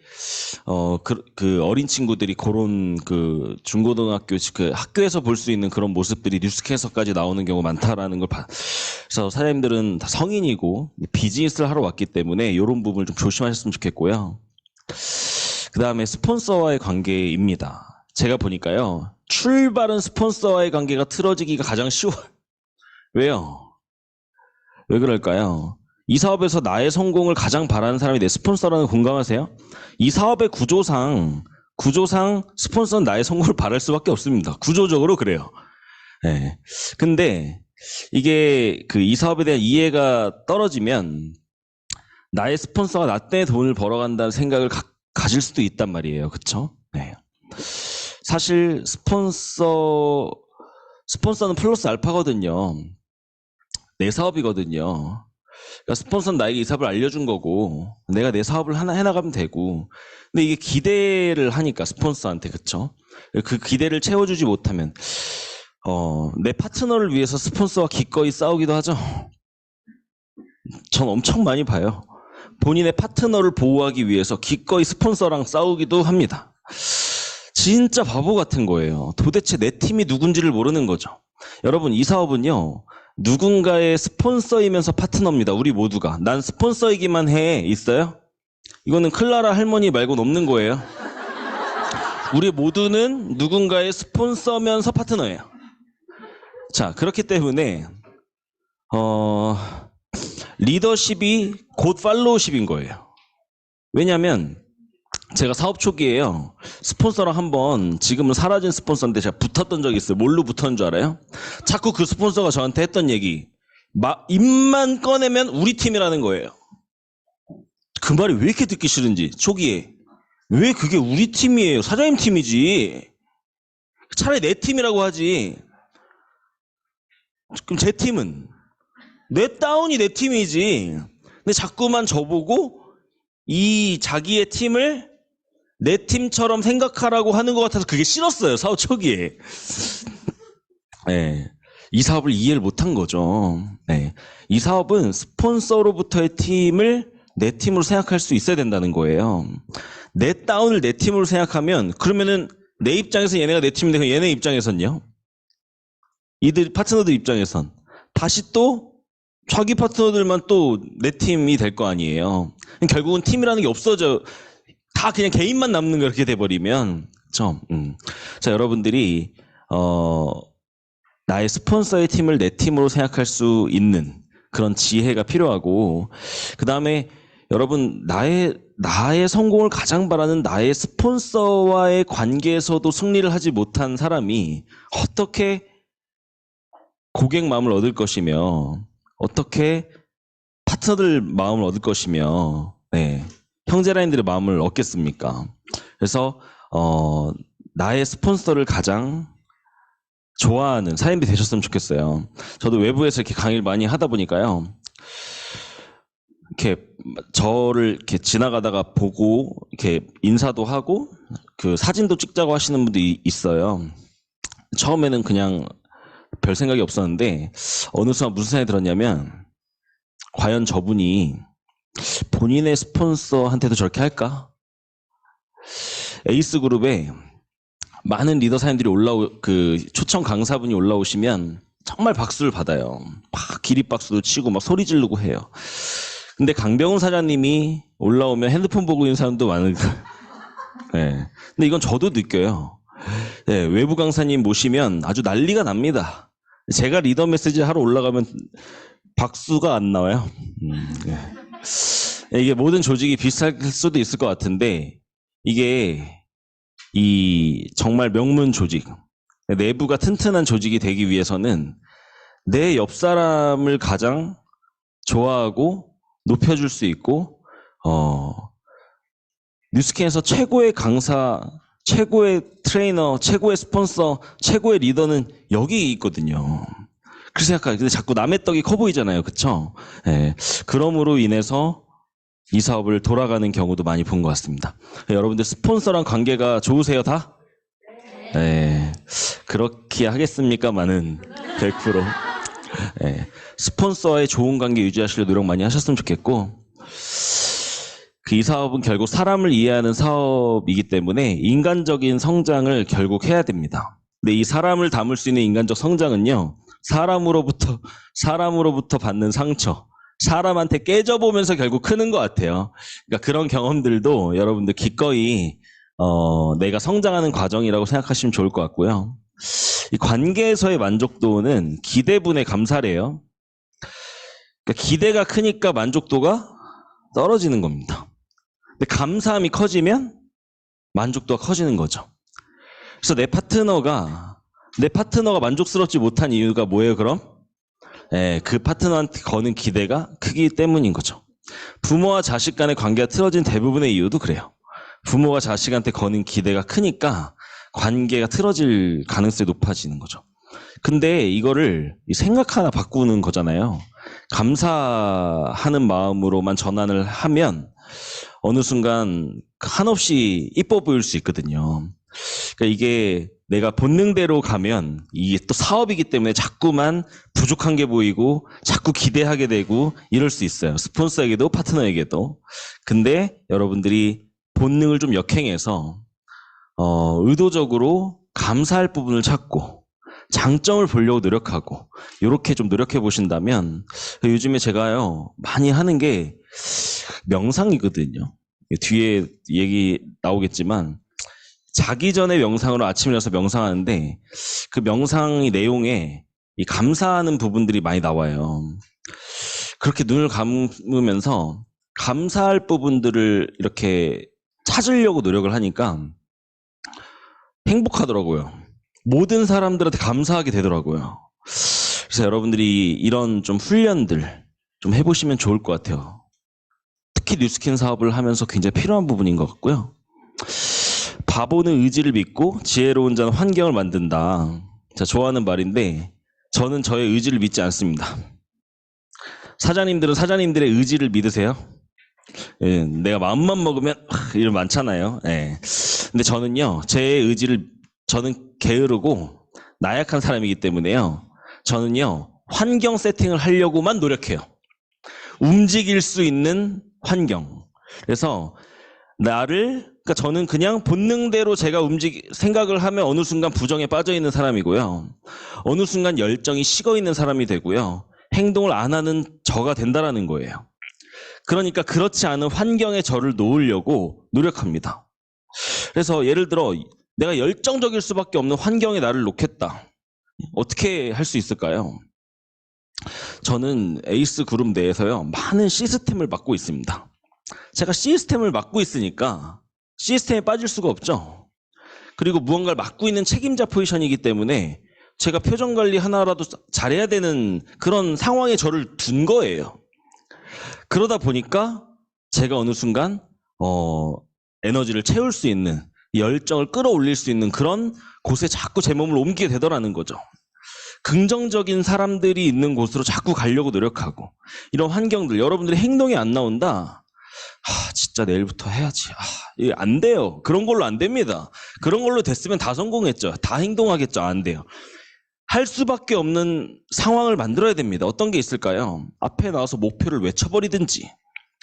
그 어린 친구들이 그런 그 중고등학교 그 학교에서 볼 수 있는 그런 모습들이 뉴스캐스터까지 나오는 경우가 많다라는 걸 그래서 사장님들은 다 성인이고 비즈니스를 하러 왔기 때문에 이런 부분을 좀 조심하셨으면 좋겠고요. 그 다음에 스폰서와의 관계입니다. 제가 보니까요, 출발은 스폰서와의 관계가 틀어지기가 가장 쉬워요. 왜요? 왜 그럴까요? 이 사업에서 나의 성공을 가장 바라는 사람이 내 스폰서라는 거 공감하세요? 이 사업의 구조상 스폰서는 나의 성공을 바랄 수밖에 없습니다. 구조적으로 그래요. 네. 근데 이게 이 사업에 대한 이해가 떨어지면 나의 스폰서가 나 때문에 돈을 벌어간다는 생각을 가질 수도 있단 말이에요. 그쵸? 네. 사실 스폰서는 플러스 알파거든요. 내 사업이거든요. 그러니까 스폰서는 나에게 이 사업을 알려준 거고 내가 내 사업을 하나 해나가면 되고, 근데 이게 기대를 하니까 스폰서한테, 그쵸? 그 기대를 채워주지 못하면 내 파트너를 위해서 스폰서와 기꺼이 싸우기도 하죠. 전 엄청 많이 봐요. 본인의 파트너를 보호하기 위해서 기꺼이 스폰서랑 싸우기도 합니다. 진짜 바보 같은 거예요. 도대체 내 팀이 누군지를 모르는 거죠. 여러분, 이 사업은요, 누군가의 스폰서이면서 파트너입니다. 우리 모두가. 난 스폰서이기만 해. 있어요? 이거는 클라라 할머니 말고는 없는 거예요. 우리 모두는 누군가의 스폰서면서 파트너예요. 자, 그렇기 때문에 리더십이 곧 팔로우십인 거예요. 왜냐하면 제가 사업 초기에요, 스폰서랑 한번, 지금은 사라진 스폰서인데 제가 붙었던 적이 있어요. 뭘로 붙었는 줄 알아요? 자꾸 그 스폰서가 저한테 했던 얘기, 입만 꺼내면 우리 팀이라는 거예요. 그 말이 왜 이렇게 듣기 싫은지, 초기에. 왜 그게 우리 팀이에요? 사장님 팀이지. 차라리 내 팀이라고 하지. 그럼 제 팀은? 내 다운이 내 팀이지. 근데 자꾸만 저보고 이 자기의 팀을 내 팀처럼 생각하라고 하는 것 같아서 그게 싫었어요, 사업 초기에. 네, 이 사업을 이해를 못한 거죠. 네, 이 사업은 스폰서로부터의 팀을 내 팀으로 생각할 수 있어야 된다는 거예요. 내 다운을 내 팀으로 생각하면, 그러면은 내 입장에서 얘네가 내 팀인데 얘네 입장에선요? 이들 파트너들 입장에선 다시 또 자기 파트너들만 또 내 팀이 될 거 아니에요. 결국은 팀이라는 게 없어져. 다 그냥 개인만 남는 거 이렇게 돼버리면. 자, 여러분들이 나의 스폰서의 팀을 내 팀으로 생각할 수 있는 그런 지혜가 필요하고, 그 다음에 여러분, 나의 성공을 가장 바라는 나의 스폰서와의 관계에서도 승리를 하지 못한 사람이 어떻게 고객 마음을 얻을 것이며, 어떻게 파트너들 마음을 얻을 것이며, 네, 형제라인들의 마음을 얻겠습니까? 그래서 나의 스폰서를 가장 좋아하는 사람들이 되셨으면 좋겠어요. 저도 외부에서 이렇게 강의를 많이 하다 보니까요, 이렇게 저를 이렇게 지나가다가 보고 이렇게 인사도 하고 그 사진도 찍자고 하시는 분들이 있어요. 처음에는 그냥 별 생각이 없었는데 어느 순간 무슨 생각이 들었냐면, 과연 저분이 본인의 스폰서한테도 저렇게 할까? 에이스그룹에 많은 리더 사님들이 초청 강사분이 올라오시면 정말 박수를 받아요. 막 기립박수도 치고 막 소리 지르고 해요. 근데 강병훈 사장님이 올라오면 핸드폰 보고 있는 사람도 많은 거예요. 네. 근데 이건 저도 느껴요. 네, 외부 강사님 모시면 아주 난리가 납니다. 제가 리더 메시지 하러 올라가면 박수가 안 나와요. 네. 이게 모든 조직이 비슷할 수도 있을 것 같은데, 이게 이 정말 명문 조직, 내부가 튼튼한 조직이 되기 위해서는 내 옆 사람을 가장 좋아하고 높여줄 수 있고, 뉴스킨에서 최고의 강사, 최고의 트레이너, 최고의 스폰서, 최고의 리더는 여기 있거든요. 그렇게 생각해요. 근데 자꾸 남의 떡이 커 보이잖아요. 그쵸? 예. 그러므로 인해서 이 사업을 돌아가는 경우도 많이 본 것 같습니다. 여러분들 스폰서랑 관계가 좋으세요, 다? 예. 그렇게 하겠습니까만은 100%. 예. 스폰서와의 좋은 관계 유지하시려 노력 많이 하셨으면 좋겠고, 이 사업은 결국 사람을 이해하는 사업이기 때문에 인간적인 성장을 결국 해야 됩니다. 근데 이 사람을 담을 수 있는 인간적 성장은요, 사람으로부터 받는 상처, 사람한테 깨져보면서 결국 크는 것 같아요. 그러니까 그런 경험들도 여러분들 기꺼이 내가 성장하는 과정이라고 생각하시면 좋을 것 같고요. 이 관계에서의 만족도는 기대분의 감사래요. 그러니까 기대가 크니까 만족도가 떨어지는 겁니다. 근데 감사함이 커지면 만족도가 커지는 거죠. 그래서 내 파트너가 만족스럽지 못한 이유가 뭐예요, 그럼? 그 파트너한테 거는 기대가 크기 때문인 거죠. 부모와 자식 간의 관계가 틀어진 대부분의 이유도 그래요. 부모가 자식한테 거는 기대가 크니까 관계가 틀어질 가능성이 높아지는 거죠. 근데 이거를 생각 하나 바꾸는 거잖아요. 감사하는 마음으로만 전환을 하면 어느 순간 한없이 이뻐 보일 수 있거든요. 그러니까 이게 내가 본능대로 가면 이게 또 사업이기 때문에 자꾸만 부족한 게 보이고 자꾸 기대하게 되고 이럴 수 있어요. 스폰서에게도 파트너에게도. 근데 여러분들이 본능을 좀 역행해서 의도적으로 감사할 부분을 찾고 장점을 보려고 노력하고 이렇게 좀 노력해 보신다면, 요즘에 제가요 많이 하는 게 명상이거든요. 뒤에 얘기 나오겠지만 자기 전에 명상으로 아침에 일어나서 명상하는데, 그 명상의 내용에 이 감사하는 부분들이 많이 나와요. 그렇게 눈을 감으면서 감사할 부분들을 이렇게 찾으려고 노력을 하니까 행복하더라고요. 모든 사람들한테 감사하게 되더라고요. 그래서 여러분들이 이런 좀 훈련들 좀 해보시면 좋을 것 같아요. 특히 뉴스킨 사업을 하면서 굉장히 필요한 부분인 것 같고요. 바보는 의지를 믿고 지혜로운 자는 환경을 만든다. 제가 좋아하는 말인데, 저는 저의 의지를 믿지 않습니다. 사장님들은 사장님들의 의지를 믿으세요? 예, 내가 마음만 먹으면 이런 많잖아요. 예. 근데 저는요, 제 의지를, 저는 게으르고 나약한 사람이기 때문에요, 저는요 환경 세팅을 하려고만 노력해요. 움직일 수 있는 환경. 그래서 그러니까 저는 그냥 본능대로 제가 생각을 하면 어느 순간 부정에 빠져 있는 사람이고요, 어느 순간 열정이 식어 있는 사람이 되고요, 행동을 안 하는 저가 된다라는 거예요. 그러니까 그렇지 않은 환경에 저를 놓으려고 노력합니다. 그래서 예를 들어 내가 열정적일 수밖에 없는 환경에 나를 놓겠다. 어떻게 할 수 있을까요? 저는 에이스 그룹 내에서요 많은 시스템을 맡고 있습니다. 제가 시스템을 맡고 있으니까 시스템에 빠질 수가 없죠. 그리고 무언가를 맡고 있는 책임자 포지션이기 때문에 제가 표정 관리 하나라도 잘해야 되는 그런 상황에 저를 둔 거예요. 그러다 보니까 제가 어느 순간 에너지를 채울 수 있는, 열정을 끌어올릴 수 있는 그런 곳에 자꾸 제 몸을 옮기게 되더라는 거죠. 긍정적인 사람들이 있는 곳으로 자꾸 가려고 노력하고, 이런 환경들, 여러분들의 행동이 안 나온다. 진짜 내일부터 해야지. 이게 안 돼요. 그런 걸로 안 됩니다. 그런 걸로 됐으면 다 성공했죠. 다 행동하겠죠. 안 돼요. 할 수밖에 없는 상황을 만들어야 됩니다. 어떤 게 있을까요? 앞에 나와서 목표를 외쳐버리든지.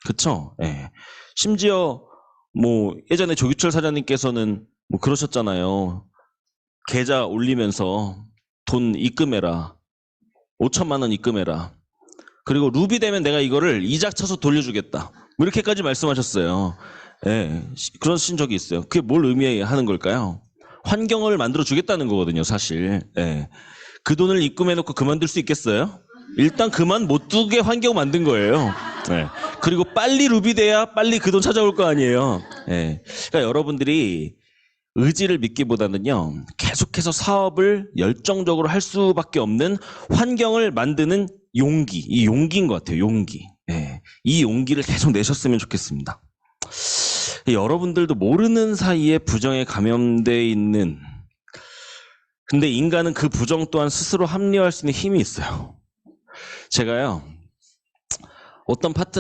그쵸? 예. 심지어 예전에 조규철 사장님께서는 그러셨잖아요. 계좌 올리면서 돈 입금해라. 5천만 원 입금해라. 그리고 루비 되면 내가 이거를 이자 쳐서 돌려주겠다. 이렇게까지 말씀하셨어요. 예. 그러신 적이 있어요. 그게 뭘 의미하는 걸까요? 환경을 만들어 주겠다는 거거든요, 사실. 예. 그 돈을 입금해놓고 그만둘 수 있겠어요? 일단 그만 못 두게 환경 만든 거예요. 예. 그리고 빨리 루비 돼야 빨리 그 돈 찾아올 거 아니에요. 예. 그러니까 여러분들이 의지를 믿기보다는요, 계속해서 사업을 열정적으로 할 수밖에 없는 환경을 만드는 용기, 이 용기인 것 같아요, 용기. 예, 이 용기를 계속 내셨으면 좋겠습니다. 여러분들도 모르는 사이에 부정에 감염되어 있는, 근데 인간은 그 부정 또한 스스로 합리화할 수 있는 힘이 있어요. 제가요,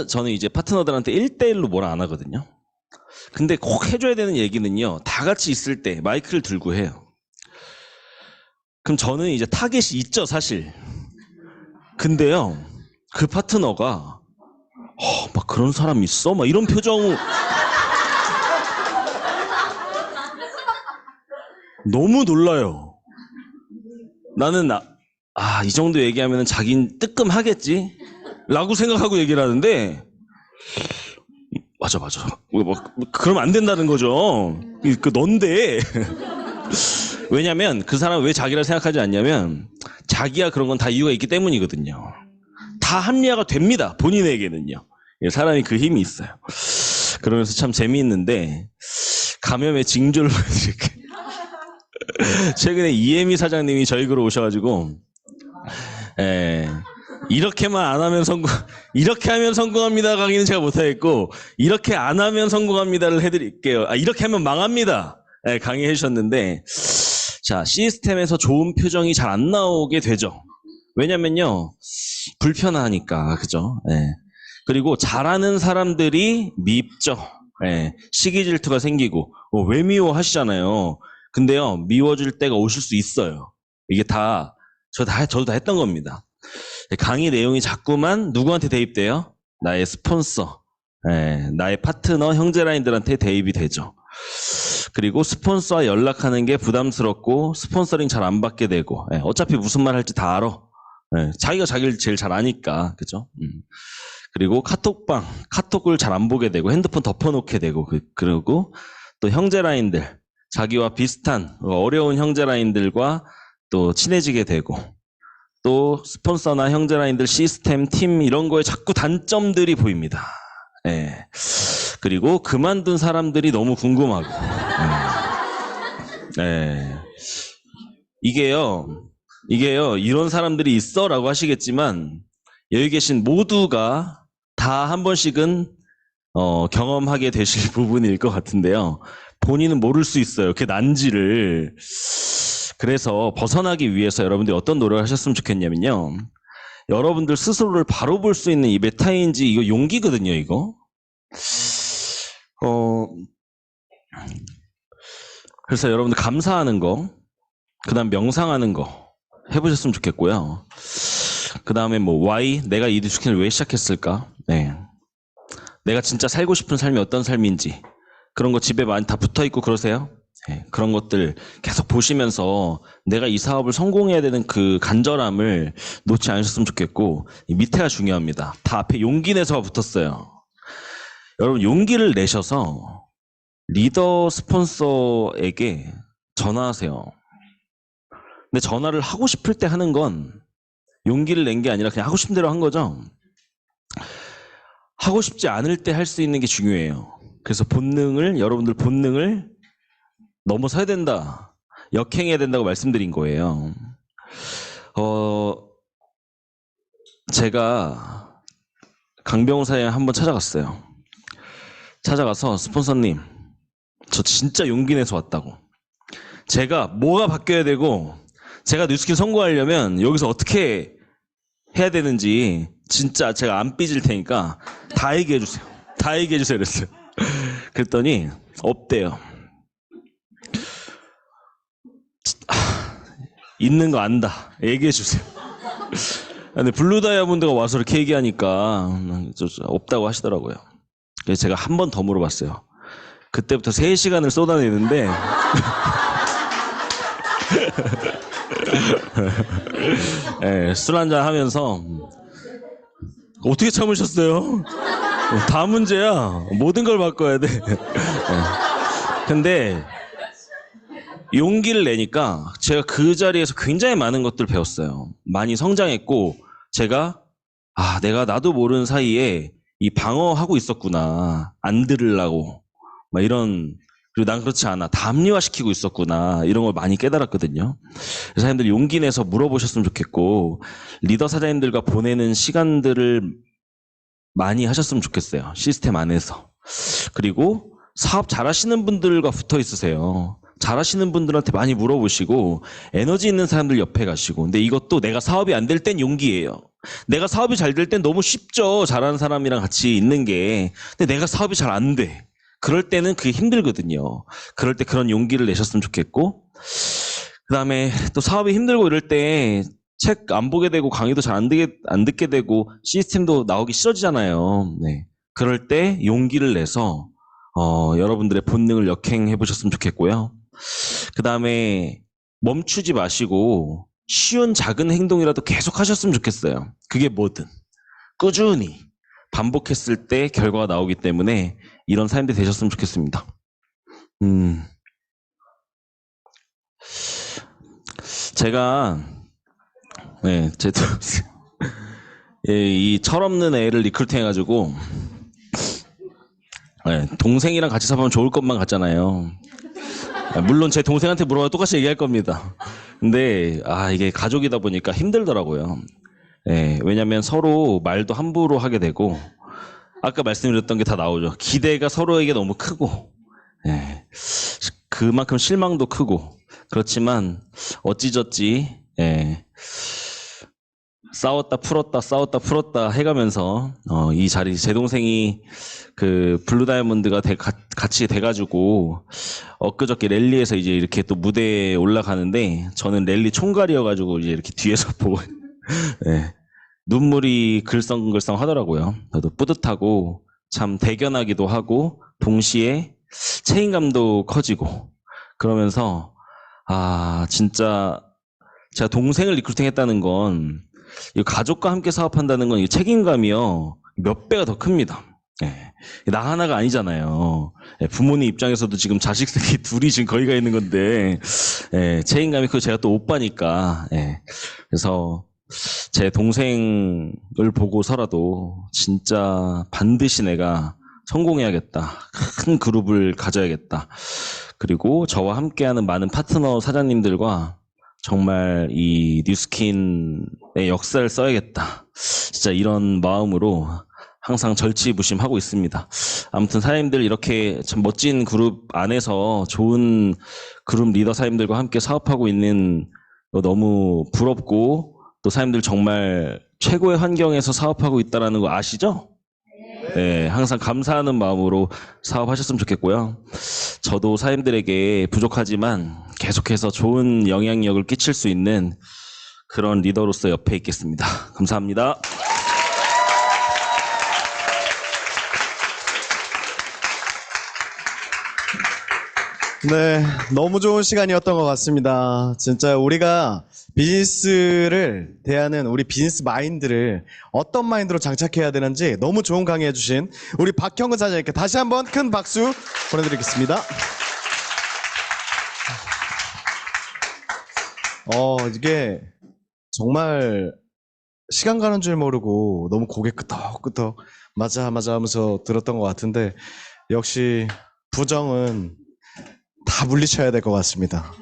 저는 이제 파트너들한테 1대1로 뭐라 안 하거든요. 근데 꼭 해줘야 되는 얘기는요, 다 같이 있을 때 마이크를 들고 해요. 그럼 저는 이제 타겟이 있죠, 사실. 근데요, 그 파트너가, 막 그런 사람 있어? 막 이런 표정. 너무 놀라요. 나는, 이 정도 얘기하면 자긴 뜨끔하겠지? 라고 생각하고 얘기를 하는데, 맞아. 그러면 안 된다는 거죠. 넌데. 왜냐면 그 사람은 왜 자기라 생각하지 않냐면 자기야 그런 건 다 이유가 있기 때문이거든요. 다 합리화가 됩니다. 본인에게는요. 사람이 그 힘이 있어요. 그러면서 참 재미있는데 감염의 징조를 보여드릴게요. 최근에 이혜미 사장님이 저희 그로 오셔가지고 이렇게만 안 하면 이렇게 하면 성공합니다 강의는 제가 못하겠고, 이렇게 안 하면 성공합니다를 해드릴게요. 이렇게 하면 망합니다. 강의해 주셨는데, 자, 시스템에서 좋은 표정이 잘 안 나오게 되죠. 왜냐면요, 불편하니까, 그죠? 그리고 잘하는 사람들이 밉죠. 시기 질투가 생기고, 왜 미워하시잖아요. 근데요, 미워질 때가 오실 수 있어요. 이게 저도 다 했던 겁니다. 강의 내용이 자꾸만 누구한테 대입돼요? 나의 스폰서, 나의 파트너, 형제라인들한테 대입이 되죠. 그리고 스폰서와 연락하는 게 부담스럽고 스폰서링 잘 안 받게 되고, 어차피 무슨 말 할지 다 알아. 자기가 자기를 제일 잘 아니까, 그죠? 그리고 카톡을 잘 안 보게 되고 핸드폰 덮어놓게 되고, 그리고 또 형제라인들, 자기와 비슷한 어려운 형제라인들과 또 친해지게 되고, 또 스폰서나 형제라인들 시스템, 팀 이런 거에 자꾸 단점들이 보입니다. 그리고 그만둔 사람들이 너무 궁금하고. 이게요 이런 사람들이 있어 라고 하시겠지만 여기 계신 모두가 다 한 번씩은 경험하게 되실 부분일 것 같은데요. 본인은 모를 수 있어요, 그 난지를. 그래서 벗어나기 위해서 여러분들이 어떤 노력을 하셨으면 좋겠냐면요, 여러분들 스스로를 바로 볼 수 있는 이 메타인지, 이거 용기거든요, 이거. 그래서 여러분들 감사하는 거, 그 다음 명상하는 거 해보셨으면 좋겠고요. 그 다음에 why, 내가 이 디스큐션을 왜 시작했을까? 내가 진짜 살고 싶은 삶이 어떤 삶인지, 그런 거 집에 많이 다 붙어있고 그러세요? 그런 것들 계속 보시면서 내가 이 사업을 성공해야 되는 그 간절함을 놓지 않으셨으면 좋겠고, 이 밑에가 중요합니다. 다 앞에 용기 내서가 붙었어요. 여러분, 용기를 내셔서 리더 스폰서에게 전화하세요. 근데 전화를 하고 싶을 때 하는 건 용기를 낸 게 아니라 그냥 하고 싶은 대로 한 거죠. 하고 싶지 않을 때 할 수 있는 게 중요해요. 그래서 여러분들 본능을 넘어서야 된다, 역행해야 된다고 말씀드린 거예요. 제가 강병호 사장님 한번 찾아갔어요. 찾아가서 스폰서님, 저 진짜 용기 내서 왔다고. 제가 뭐가 바뀌어야 되고 제가 뉴스킨 성공하려면 여기서 어떻게 해야 되는지 진짜 제가 안 삐질 테니까 다 얘기해 주세요. 다 얘기해 주세요 그랬어요. 그랬더니 없대요. 있는 거 안다, 얘기해 주세요. 근데 블루 다이아몬드가 와서 이렇게 얘기하니까 없다고 하시더라고요. 그래서 제가 한 번 더 물어봤어요. 그때부터 3시간을 쏟아내는데 술 한잔 하면서 어떻게 참으셨어요? 다 문제야. 모든 걸 바꿔야 돼. 근데 용기를 내니까 제가 그 자리에서 굉장히 많은 것들을 배웠어요. 많이 성장했고, 제가 나도 모르는 사이에 이 방어하고 있었구나, 안 들으려고 막 이런 그리고 난 그렇지 않아. 다 합리화시키고 있었구나. 이런 걸 많이 깨달았거든요. 그래서 사장님들 용기 내서 물어보셨으면 좋겠고, 리더 사장님들과 보내는 시간들을 많이 하셨으면 좋겠어요. 시스템 안에서. 그리고 사업 잘하시는 분들과 붙어 있으세요. 잘하시는 분들한테 많이 물어보시고 에너지 있는 사람들 옆에 가시고. 근데 이것도 내가 사업이 안 될 땐 용기예요. 내가 사업이 잘 될 땐 너무 쉽죠. 잘하는 사람이랑 같이 있는 게. 근데 내가 사업이 잘 안 돼. 그럴 때는 그게 힘들거든요. 그럴 때 그런 용기를 내셨으면 좋겠고, 그 다음에 또 사업이 힘들고 이럴 때 책 안 보게 되고 강의도 잘 안 듣게 되고 시스템도 나오기 싫어지잖아요. 네. 그럴 때 용기를 내서 여러분들의 본능을 역행해 보셨으면 좋겠고요. 그 다음에 멈추지 마시고 쉬운 작은 행동이라도 계속 하셨으면 좋겠어요. 그게 뭐든 꾸준히 반복했을 때 결과가 나오기 때문에 이런 사람들이 되셨으면 좋겠습니다. 제가 이 철없는 애를 리크루팅 해가지고 동생이랑 같이 사보면 좋을 것만 같잖아요. 물론 제 동생한테 물어봐도 똑같이 얘기할 겁니다. 근데 이게 가족이다 보니까 힘들더라고요. 왜냐면 서로 말도 함부로 하게 되고, 아까 말씀드렸던 게 다 나오죠. 기대가 서로에게 너무 크고, 그만큼 실망도 크고. 그렇지만 어찌저찌 싸웠다 풀었다 해가면서 이 자리, 제 동생이 그 블루 다이아몬드가 같이 돼가지고 엊그저께 랠리에서 이제 이렇게 또 무대에 올라가는데, 저는 랠리 총괄이어가지고 이제 이렇게 뒤에서 보고 눈물이 글썽글썽 하더라고요. 저도 뿌듯하고 참 대견하기도 하고 동시에 책임감도 커지고, 그러면서 진짜 제가 동생을 리크루팅했다는 건, 이 가족과 함께 사업한다는 건 이 책임감이요 몇 배가 더 큽니다. 나 하나가 아니잖아요. 부모님 입장에서도 지금 자식 새끼 둘이 지금 거기 가 있는 건데 책임감이 크고, 제가 또 오빠니까. 그래서 제 동생을 보고서라도 진짜 반드시 내가 성공해야겠다. 큰 그룹을 가져야겠다. 그리고 저와 함께하는 많은 파트너 사장님들과 정말 이 뉴스킨의 역사를 써야겠다. 진짜 이런 마음으로 항상 절치부심하고 있습니다. 아무튼 사장님들 이렇게 참 멋진 그룹 안에서 좋은 그룹 리더 사장님들과 함께 사업하고 있는 거 너무 부럽고, 또 사장님들 정말 최고의 환경에서 사업하고 있다는 거 아시죠? 네, 항상 감사하는 마음으로 사업하셨으면 좋겠고요. 저도 사장님들에게 부족하지만 계속해서 좋은 영향력을 끼칠 수 있는 그런 리더로서 옆에 있겠습니다. 감사합니다. 네, 너무 좋은 시간이었던 것 같습니다. 진짜 우리가 비즈니스를 대하는 우리 비즈니스 마인드를 어떤 마인드로 장착해야 되는지 너무 좋은 강의 해주신 우리 박형근 사장님께 다시 한번 큰 박수 보내드리겠습니다. 이게 정말 시간 가는 줄 모르고 너무 고개 끄덕끄덕 맞아 하면서 들었던 것 같은데, 역시 부정은 다 물리쳐야 될 것 같습니다.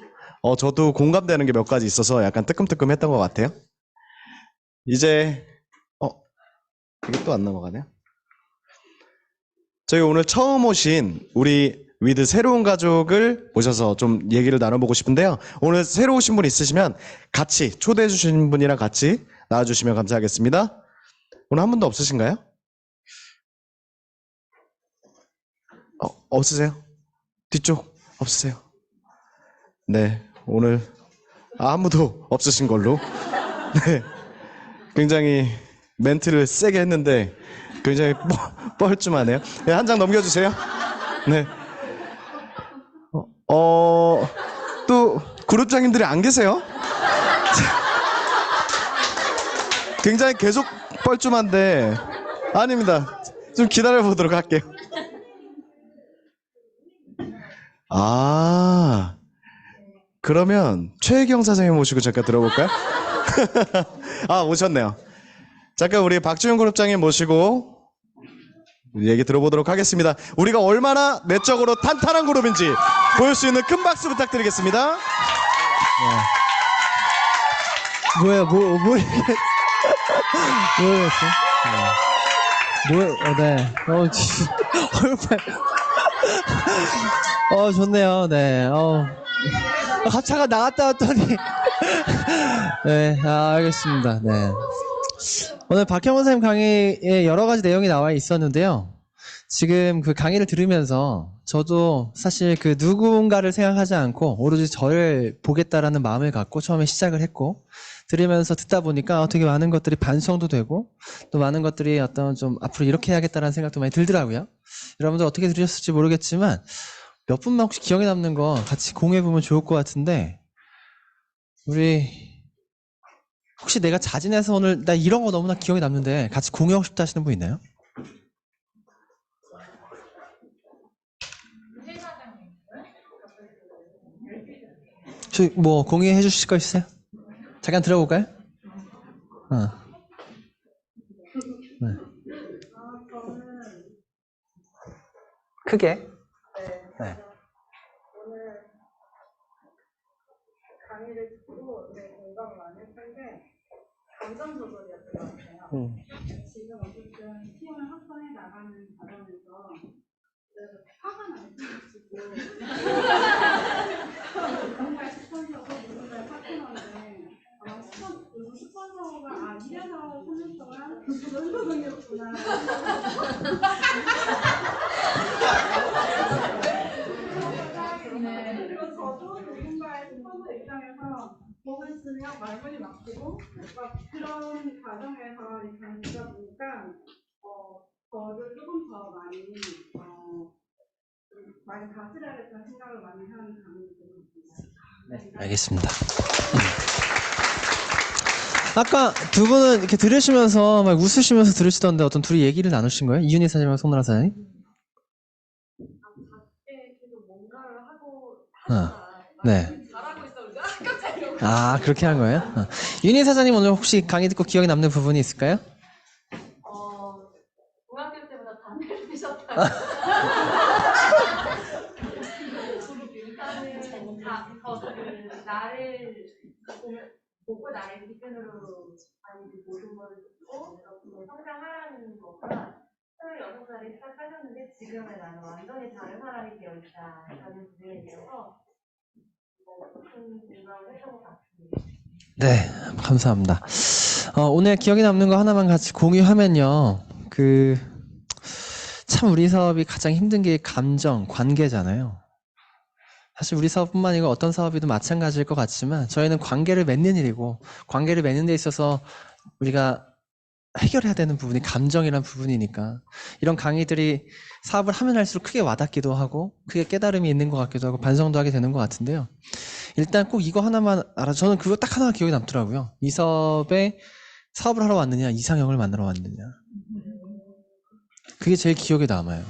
저도 공감되는 게 몇 가지 있어서 약간 뜨끔뜨끔했던 것 같아요. 이제 이게 또 안 넘어가네요. 저희 오늘 처음 오신 우리 위드 새로운 가족을 모셔서 좀 얘기를 나눠보고 싶은데요. 오늘 새로 오신 분 있으시면 같이 초대해 주신 분이랑 같이 나와주시면 감사하겠습니다. 오늘 한 분도 없으신가요? 없으세요? 뒤쪽 없으세요? 네, 오늘 아무도 없으신 걸로. 네, 굉장히 멘트를 세게 했는데 굉장히 뻘쭘하네요. 네, 한 장 넘겨주세요. 네. 또 그룹장님들이 안 계세요? 굉장히 계속 뻘쭘한데, 아닙니다. 좀 기다려 보도록 할게요. 그러면 최혜경 사장님 모시고 잠깐 들어볼까요? 오셨네요. 잠깐 우리 박지훈 그룹장님 모시고 우리 얘기 들어보도록 하겠습니다. 우리가 얼마나 내적으로 탄탄한 그룹인지 보일 수 있는 큰 박수 부탁드리겠습니다. 뭐야, 모르겠어. 네. 얼굴. 좋네요. 네. 갑자기 나갔다 왔더니. 네, 알겠습니다. 네. 오늘 박형원 선생님 강의에 여러 가지 내용이 나와 있었는데요. 지금 그 강의를 들으면서 저도 사실 그 누군가를 생각하지 않고 오로지 저를 보겠다라는 마음을 갖고 처음에 시작을 했고, 들으면서 듣다 보니까 되게 많은 것들이 반성도 되고 또 많은 것들이 어떤 좀 앞으로 이렇게 해야겠다라는 생각도 많이 들더라고요. 여러분들 어떻게 들으셨을지 모르겠지만 몇 분만 혹시 기억에 남는 거 같이 공유해보면 좋을 것 같은데, 우리 혹시 내가 자진해서 오늘 나 이런 거 너무나 기억에 남는데 같이 공유하고 싶다 하시는 분 있나요? 저 뭐 공유해 주실 거 있어요? 잠깐 들어볼까요? 네. 크게. 네. 강의를 듣고 공감을 많이 했던 게 감정 조절이었던 것 같아요. 지금 어쨌든 팀을 확산해 나가는 과정에서 화가 날 수도 있고 누군가의 스폰서고 누군가의 파트너인데 아마 스폰서가 2년에서 3년 동안 연소동이었구나. 그리고 저도 누군가의 스폰서 입장에서 보고 있으면 말문이 막히고 그런 과정에서 이렇게 보니까 저를 조금 더 많이 다스려야겠다는 생각을 많이 하는 강의들입니다. 네, 알겠습니다. 아까 두 분은 이렇게 들으시면서 막 웃으시면서 들으시던데 어떤 둘이 얘기를 나누신 거예요? 이윤희 사장님과 송나라 사장님? 네. 그렇게 한 거예요? 윤희 사장님 오늘 혹시 강의 듣고 기억에 남는 부분이 있을까요? 중학교 때보다 담배를 피셨다고. 나를 보고 나를 기준으로 모든 걸 듣고 성장하라는 거가 26살에 시작하셨는데 지금의 나는 완전히 다른 사람이 되어있다라는 부분에 있어서 큰 공감을 했던 것 같습니다. 네, 감사합니다. 오늘 기억에 남는 거 하나만 같이 공유하면요. 참 우리 사업이 가장 힘든 게 감정, 관계잖아요. 사실 우리 사업뿐만 아니고 어떤 사업이든 마찬가지일 것 같지만 저희는 관계를 맺는 일이고, 관계를 맺는 데 있어서 우리가 해결해야 되는 부분이 감정이란 부분이니까 이런 강의들이 사업을 하면 할수록 크게 와닿기도 하고 크게 깨달음이 있는 것 같기도 하고 반성도 하게 되는 것 같은데요. 일단 꼭 이거 하나만 저는 그거 딱 하나가 기억에 남더라고요. 이 사업에 사업을 하러 왔느냐, 이상형을 만나러 왔느냐. 그게 제일 기억에 남아요.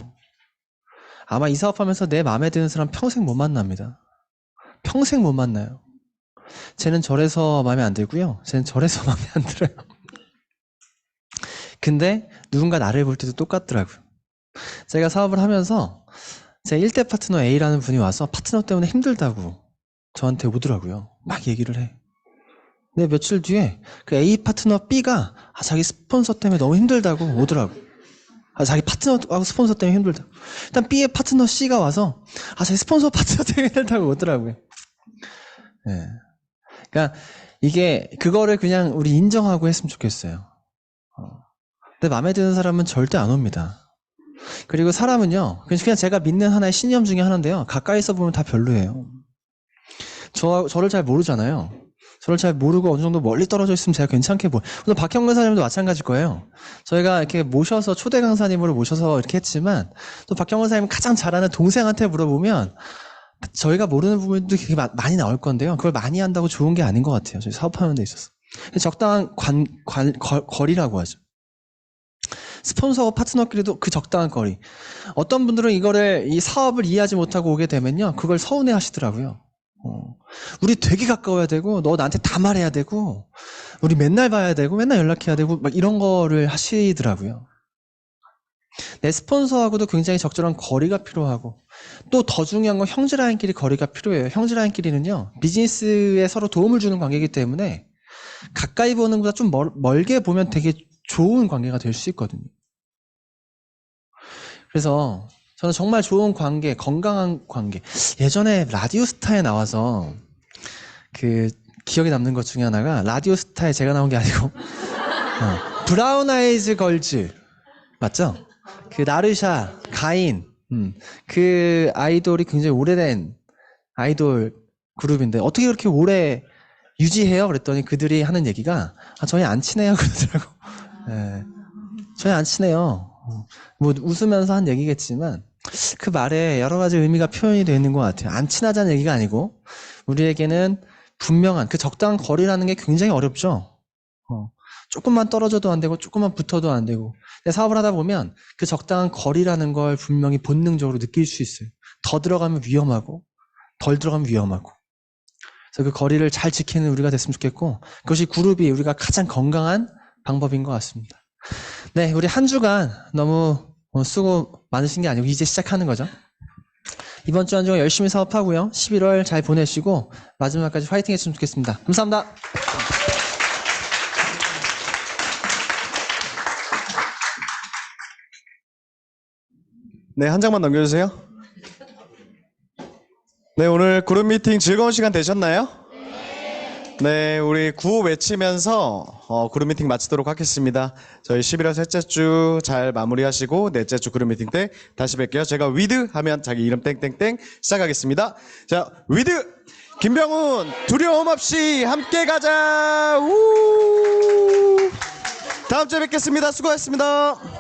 아마 이 사업하면서 내 마음에 드는 사람 평생 못 만납니다. 평생 못 만나요. 쟤는 저래서 마음에 안 들고요. 쟤는 저래서 마음에 안 들어요. 근데 누군가 나를 볼 때도 똑같더라고요. 제가 사업을 하면서 제 1대 파트너 A라는 분이 와서 파트너 때문에 힘들다고 저한테 오더라고요. 막 얘기를 해. 근데 며칠 뒤에 그 A 파트너 B가 자기 스폰서 때문에 너무 힘들다고 오더라고요. 자기 파트너하고 스폰서 때문에 힘들다고. 일단 B의 파트너 C가 와서 자기 스폰서 파트너 때문에 힘들다고 오더라고요. 네. 그러니까 이게 그거를 그냥 우리 인정하고 했으면 좋겠어요. 내 마음에 드는 사람은 절대 안 옵니다. 그리고 사람은요, 그냥 제가 믿는 하나의 신념 중에 하나인데요. 가까이서 보면 다 별로예요. 저를 잘 모르잖아요. 저를 잘 모르고 어느 정도 멀리 떨어져 있으면 제가 괜찮게 보여요. 오늘 박형근 강사님도 마찬가지일 거예요. 저희가 이렇게 모셔서 초대 강사님으로 모셔서 이렇게 했지만 또 박형근 강사님 가장 잘하는 동생한테 물어보면 저희가 모르는 부분도 되게 많이 나올 건데요. 그걸 많이 한다고 좋은 게 아닌 것 같아요. 저희 사업하는 데 있어서. 적당한 거리라고 하죠. 스폰서와 파트너끼리도 그 적당한 거리. 어떤 분들은 이 사업을 이해하지 못하고 오게 되면요. 그걸 서운해 하시더라고요. 우리 되게 가까워야 되고, 너 나한테 다 말해야 되고, 우리 맨날 봐야 되고, 맨날 연락해야 되고, 막 이런 거를 하시더라고요. 내 스폰서하고도 굉장히 적절한 거리가 필요하고 또 더 중요한 건 형제라인끼리 거리가 필요해요. 형제라인끼리는요. 비즈니스에 서로 도움을 주는 관계이기 때문에 가까이 보는 것보다 좀 멀게 보면 되게 좋은 관계가 될 수 있거든요. 그래서 저는 정말 좋은 관계, 건강한 관계. 예전에 라디오스타에 나와서 그 기억에 남는 것 중에 하나가 라디오스타에 제가 나온 게 아니고 브라운 아이즈 걸즈 맞죠? 그 나르샤, 가인 그 아이돌이 굉장히 오래된 아이돌 그룹인데 어떻게 그렇게 오래 유지해요? 그랬더니 그들이 하는 얘기가 저희 안 친해요 그러더라고. 네. 저희 안 친해요. 뭐 웃으면서 한 얘기겠지만 그 말에 여러 가지 의미가 표현이 되어 있는 것 같아요. 안 친하자는 얘기가 아니고 우리에게는 분명한 그 적당한 거리라는 게 굉장히 어렵죠. 조금만 떨어져도 안 되고 조금만 붙어도 안 되고 근데 사업을 하다 보면 그 적당한 거리라는 걸 분명히 본능적으로 느낄 수 있어요. 더 들어가면 위험하고 덜 들어가면 위험하고 그래서 그 거리를 잘 지키는 우리가 됐으면 좋겠고 그것이 그룹이 우리가 가장 건강한 방법인 것 같습니다. 네, 우리 한 주간 너무 수고 많으신 게 아니고 이제 시작하는 거죠. 이번 주 한 주간 열심히 사업하고요. 11월 잘 보내시고 마지막까지 화이팅 했으면 좋겠습니다. 감사합니다. 네, 한 장만 넘겨주세요. 네, 오늘 그룹 미팅 즐거운 시간 되셨나요? 네, 우리 구호 외치면서 그룹 미팅 마치도록 하겠습니다. 저희 11월 셋째 주 잘 마무리하시고 넷째 주 그룹 미팅 때 다시 뵐게요. 제가 위드 하면 자기 이름 땡땡땡 시작하겠습니다. 자, 위드 김병훈 두려움 없이 함께 가자. 우! 다음 주에 뵙겠습니다. 수고하셨습니다.